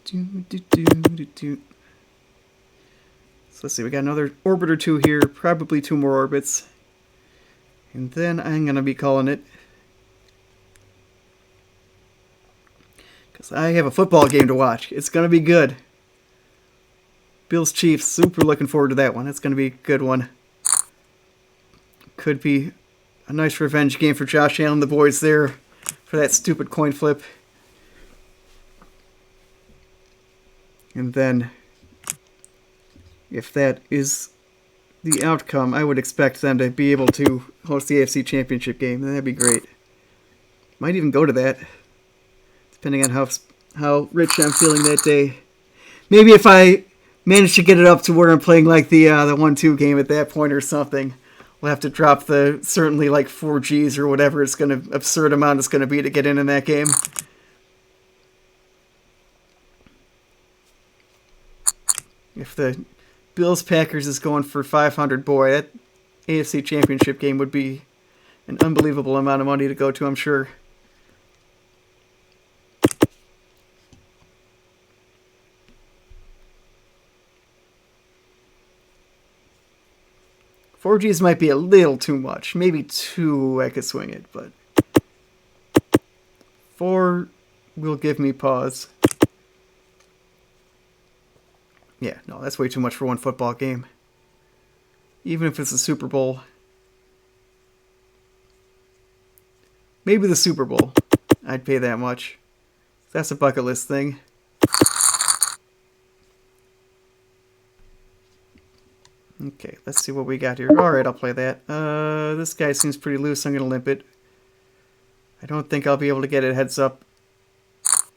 So let's see, we got another orbit or two here, probably 2 more orbits. And then I'm going to be calling it. Because I have a football game to watch. It's going to be good. Bills Chiefs, super looking forward to that one. It's going to be a good one. Could be a nice revenge game for Josh Allen and the boys there for that stupid coin flip. And then, if that is the outcome, I would expect them to be able to host the AFC Championship game. That'd be great. Might even go to that, depending on how rich I'm feeling that day. Maybe if I manage to get it up to where I'm playing like the 1-2 game at that point or something, we'll have to drop the certainly like 4 Gs or whatever it's going to absurd amount it's going to be to get in that game. If the Bills-Packers is going for 500, boy, that AFC Championship game would be an unbelievable amount of money to go to, I'm sure. Four Gs might be a little too much. Maybe 2 I could swing it, but 4 will give me pause. Yeah, no, that's way too much for one football game. Even if it's a Super Bowl. Maybe the Super Bowl. I'd pay that much. That's a bucket list thing. Okay, let's see what we got here. Alright, I'll play that. This guy seems pretty loose. I'm going to limp it. I don't think I'll be able to get it heads up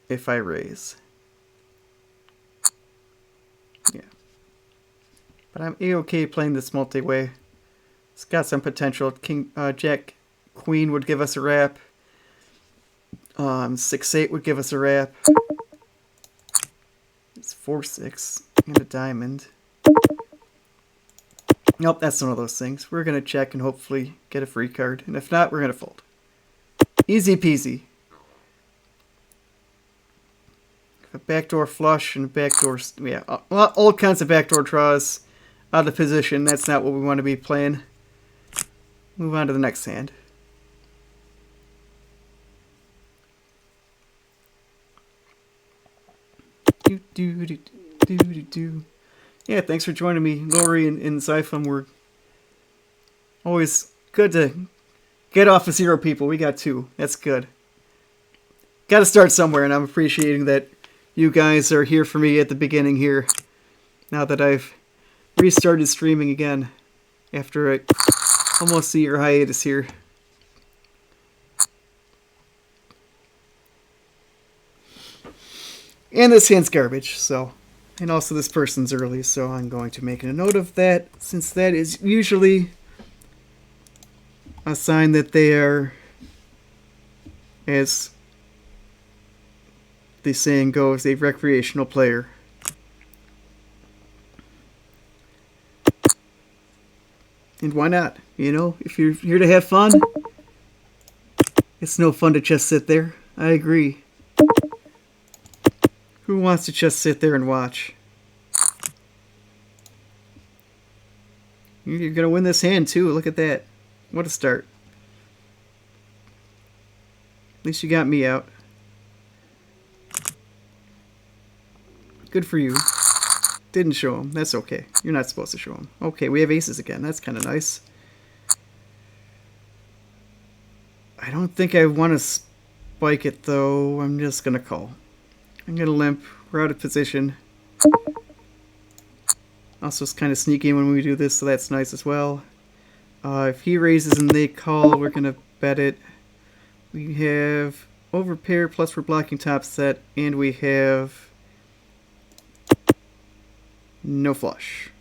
if I raise. Yeah. But I'm A-okay playing this multi-way. It's got some potential. King, Jack, Queen would give us a wrap. 6-8 would give us a wrap. It's 4-6 and a diamond. Nope, that's one of those things. We're going to check and hopefully get a free card. And if not, we're going to fold. Easy peasy. A backdoor flush and a backdoor... Yeah, all kinds of backdoor draws out of position. That's not what we want to be playing. Move on to the next hand. Yeah, thanks for joining me, Lori and Zyphum. We're always good to get off of 0 people. We got 2. That's good. Got to start somewhere, and I'm appreciating that you guys are here for me at the beginning here. Now that I've restarted streaming again after almost a year hiatus here. And this hand's garbage, so... And also this person's early, so I'm going to make a note of that, since that is usually a sign that they are, as the saying goes, a recreational player. And why not? You know, if you're here to have fun, It's no fun to just sit there. I agree. Who wants to just sit there and watch? You're going to win this hand, too. Look at that. What a start. At least you got me out. Good for you. Didn't show him. That's okay. You're not supposed to show him. Okay, we have aces again. That's kind of nice. I don't think I want to spike it, though. I'm just going to call. I'm going to limp. We're out of position. Also, it's kind of sneaky when we do this, so that's nice as well. If he raises and they call, we're going to bet it. We have overpair, plus we're blocking top set, and we have no flush.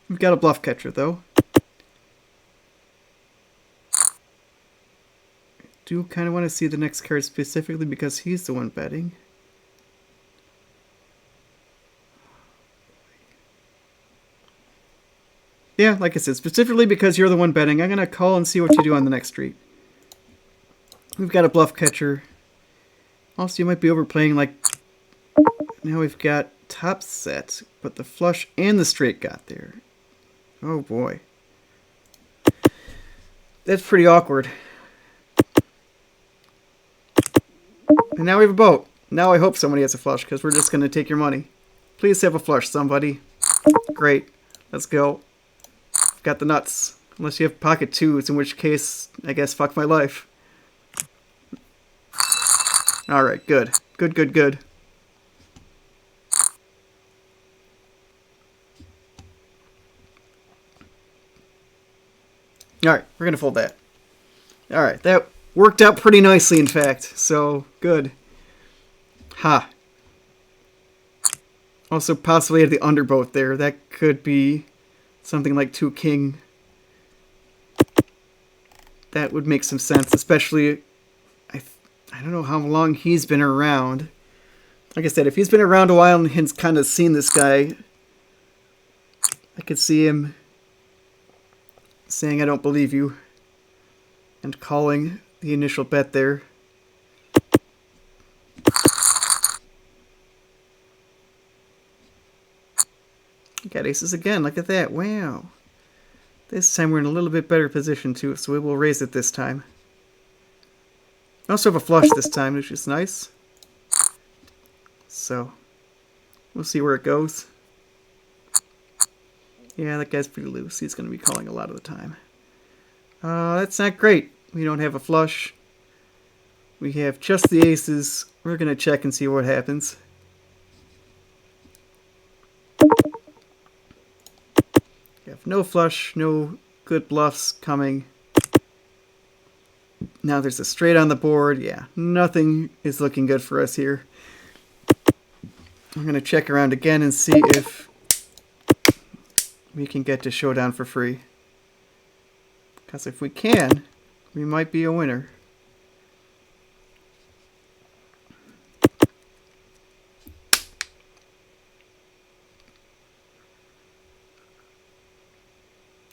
We've got a bluff catcher, though. Do kind of want to see the next card specifically because he's the one betting. Yeah, like I said, specifically because you're the one betting, I'm going to call and see what you do on the next street. We've got a bluff catcher. Also, you might be overplaying, like, now we've got top set, but the flush and the straight got there. Oh boy. That's pretty awkward. And now we have a boat. Now I hope somebody has a flush, because we're just going to take your money. Please have a flush, somebody. Great. Let's go. Got the nuts. Unless you have pocket twos, in which case, I guess, fuck my life. Alright, good. Good, good, good. Alright, we're going to fold that. Alright, that worked out pretty nicely, in fact. So, good. Ha. Also, possibly had the underboat there. That could be something like 2 king. That would make some sense, especially, I don't know how long he's been around. Like I said, if he's been around a while and has kind of seen this guy, I could see him saying, I don't believe you, and calling the initial bet there. Got aces again, look at that, wow. This time we're in a little bit better position too, so we will raise it this time. I also have a flush this time, which is nice. So, we'll see where it goes. Yeah, that guy's pretty loose. He's going to be calling a lot of the time. That's not great. We don't have a flush. We have just the aces. We're going to check and see what happens. We have no flush, no good bluffs coming. Now there's a straight on the board. Yeah, nothing is looking good for us here. I'm going to check around again and see if we can get to showdown for free. Because if we can, we might be a winner.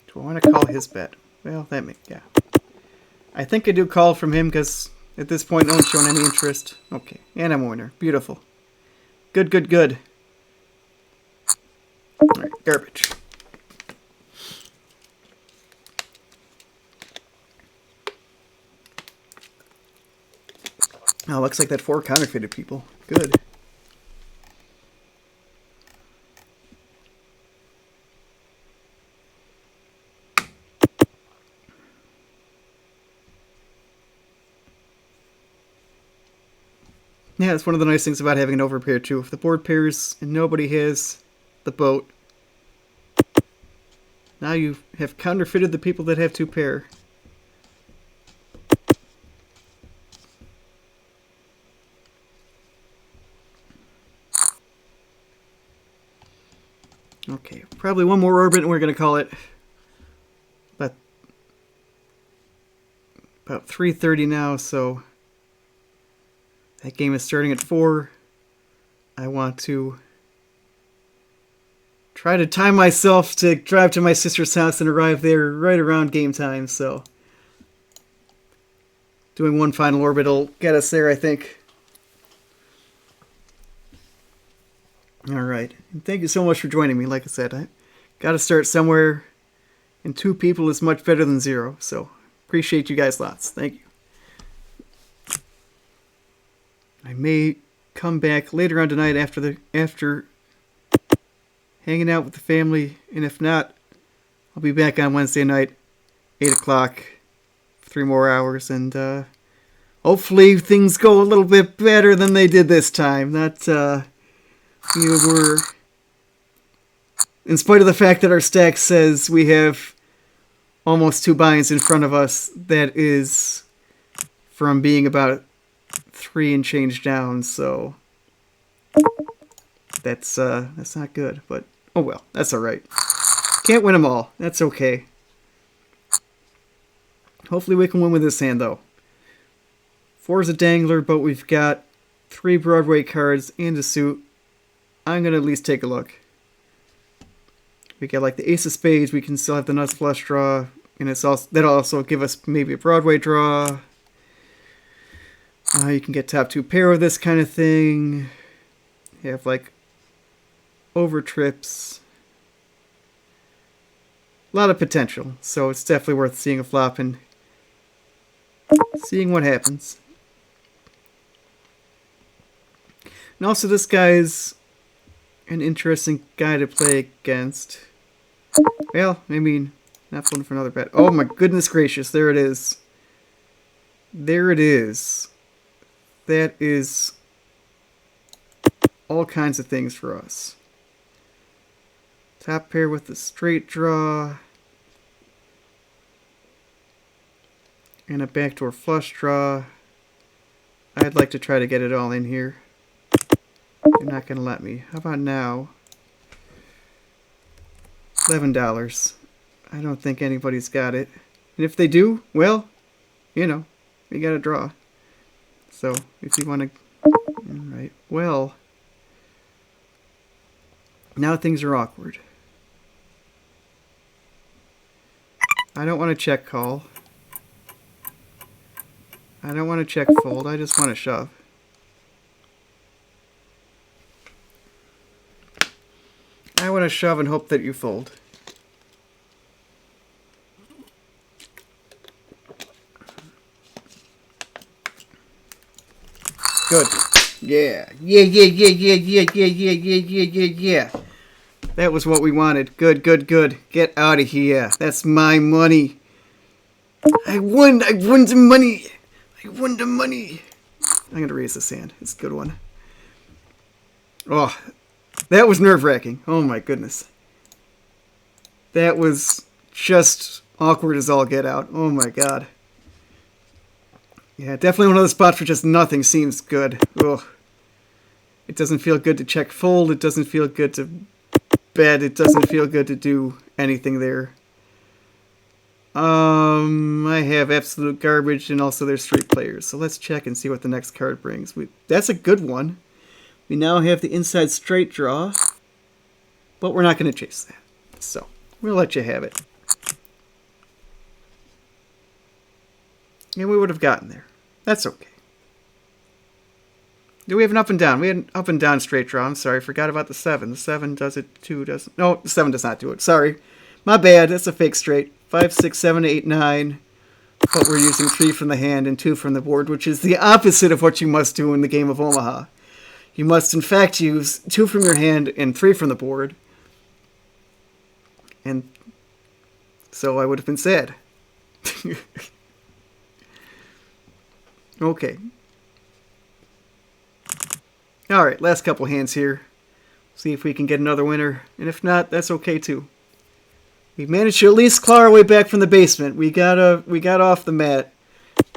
Do I want to call his bet? Well, yeah. I think I do call from him because at this point no one's shown any interest. Okay, and I'm a winner. Beautiful. Good, good, good. Alright, garbage. Oh, looks like that 4 counterfeited people. Good. Yeah, it's one of the nice things about having an overpair too. If the board pairs and nobody has the boat, now you have counterfeited the people that have 2 pair. Okay, probably one more orbit and we're going to call it. But about 3:30 now, so that game is starting at 4. I want to try to time myself to drive to my sister's house and arrive there right around game time, so doing one final orbit will get us there, I think. Alright. Thank you so much for joining me. Like I said, I got to start somewhere, and 2 people is much better than 0. So, appreciate you guys lots. Thank you. I may come back later on tonight after hanging out with the family, and if not, I'll be back on Wednesday night, 8 o'clock, 3 more hours, and hopefully things go a little bit better than they did this time. We were, in spite of the fact that our stack says we have almost 2 buy-ins in front of us, that is from being about 3 and change down, so that's not good, but oh well, that's alright. Can't win them all, that's okay. Hopefully we can win with this hand, though. 4 is a dangler, but we've got 3 Broadway cards and a suit. I'm going to at least take a look. We got like the Ace of Spades, we can still have the nuts flush draw, and that'll also give us maybe a Broadway draw. You can get top 2 pair of this kind of thing. You have like over trips. A lot of potential, so it's definitely worth seeing a flop and seeing what happens. And also this guy's an interesting guy to play against. Well, I mean, not fun for another bet. Oh my goodness gracious, there it is. There it is. That is all kinds of things for us. Top pair with the straight draw. And a backdoor flush draw. I'd like to try to get it all in here. You're not going to let me. How about now? $11. I don't think anybody's got it. And if they do, well, you know, we got to draw. So, if you want to... Alright, well... Now things are awkward. I don't want to check call. I don't want to check fold. I just want to shove. I want to shove and hope that you fold. Good. Yeah. Yeah. That was what we wanted. Good. Get out of here. That's my money. I won the money. I'm going to raise this hand. It's a good one. Oh, that was nerve-wracking. Oh my goodness. That was just awkward as all get out. Oh my god. Yeah, definitely one of those spots where just nothing seems good. Ugh. It doesn't feel good to check fold. It doesn't feel good to bet. It doesn't feel good to do anything there. I have absolute garbage, and also there's straight players. So let's check and see what the next card brings. That's a good one. We now have the inside straight draw, but we're not going to chase that. So we'll let you have it. And we would have gotten there. That's okay. Do we have an up and down? We had an up and down straight draw. I'm sorry, I forgot about the 7. The 7 does it, 2 doesn't. No, the 7 does not do it. Sorry. My bad. That's a fake straight. 5, 6, 7, 8, 9. But we're using 3 from the hand and 2 from the board, which is the opposite of what you must do in the game of Omaha. You must, in fact, use 2 from your hand and 3 from the board. And so I would have been sad. Okay. Alright, last couple hands here. See if we can get another winner. And if not, that's okay too. We managed to at least claw our way back from the basement. We got off the mat.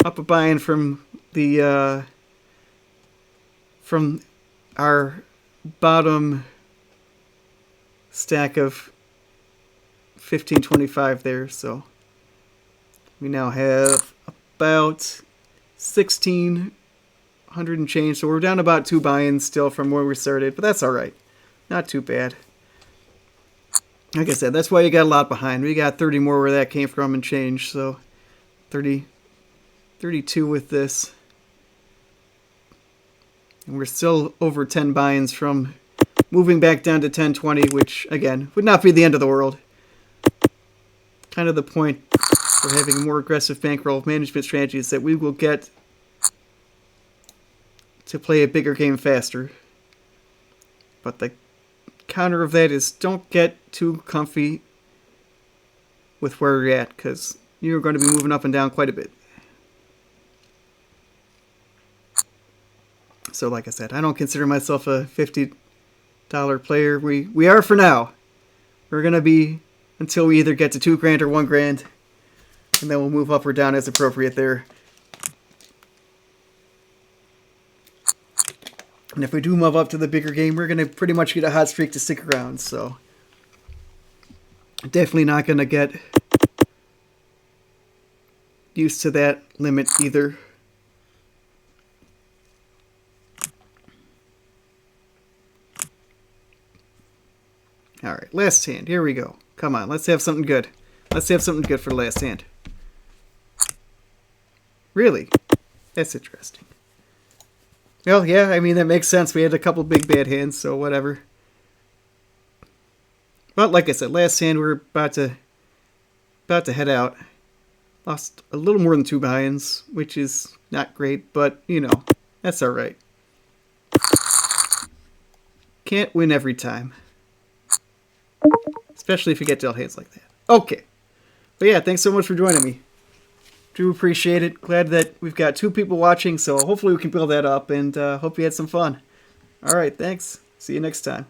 Up a buy-in from the from our bottom stack of 1525 there, so we now have about 1,600 and change, so we're down about 2 buy-ins still from where we started, but that's alright. Not too bad. Like I said, that's why you got a lot behind. We got 30 more where that came from and change, so 30 32 with this. And we're still over 10 buy-ins from moving back down to 10-20, which, again, would not be the end of the world. Kind of the point for having a more aggressive bankroll management strategy is that we will get to play a bigger game faster. But the counter of that is don't get too comfy with where you're at, because you're going to be moving up and down quite a bit. So like I said, I don't consider myself a $50 player. We are for now. We're going to be until we either get to $2,000 or $1,000, and then we'll move up or down as appropriate there. And if we do move up to the bigger game, we're going to pretty much get a hot streak to stick around. So definitely not going to get used to that limit either. Alright, last hand. Here we go. Come on, let's have something good. Let's have something good for the last hand. Really? That's interesting. Well, yeah, I mean, that makes sense. We had a couple big bad hands, so whatever. But like I said, last hand, we're about to head out. Lost a little more than 2 buy-ins, which is not great, but, you know, that's alright. Can't win every time. Especially if you get dealt hands like that. Okay. But yeah, thanks so much for joining me. Do appreciate it. Glad that we've got 2 people watching, so hopefully we can build that up, and hope you had some fun. Alright, thanks. See you next time.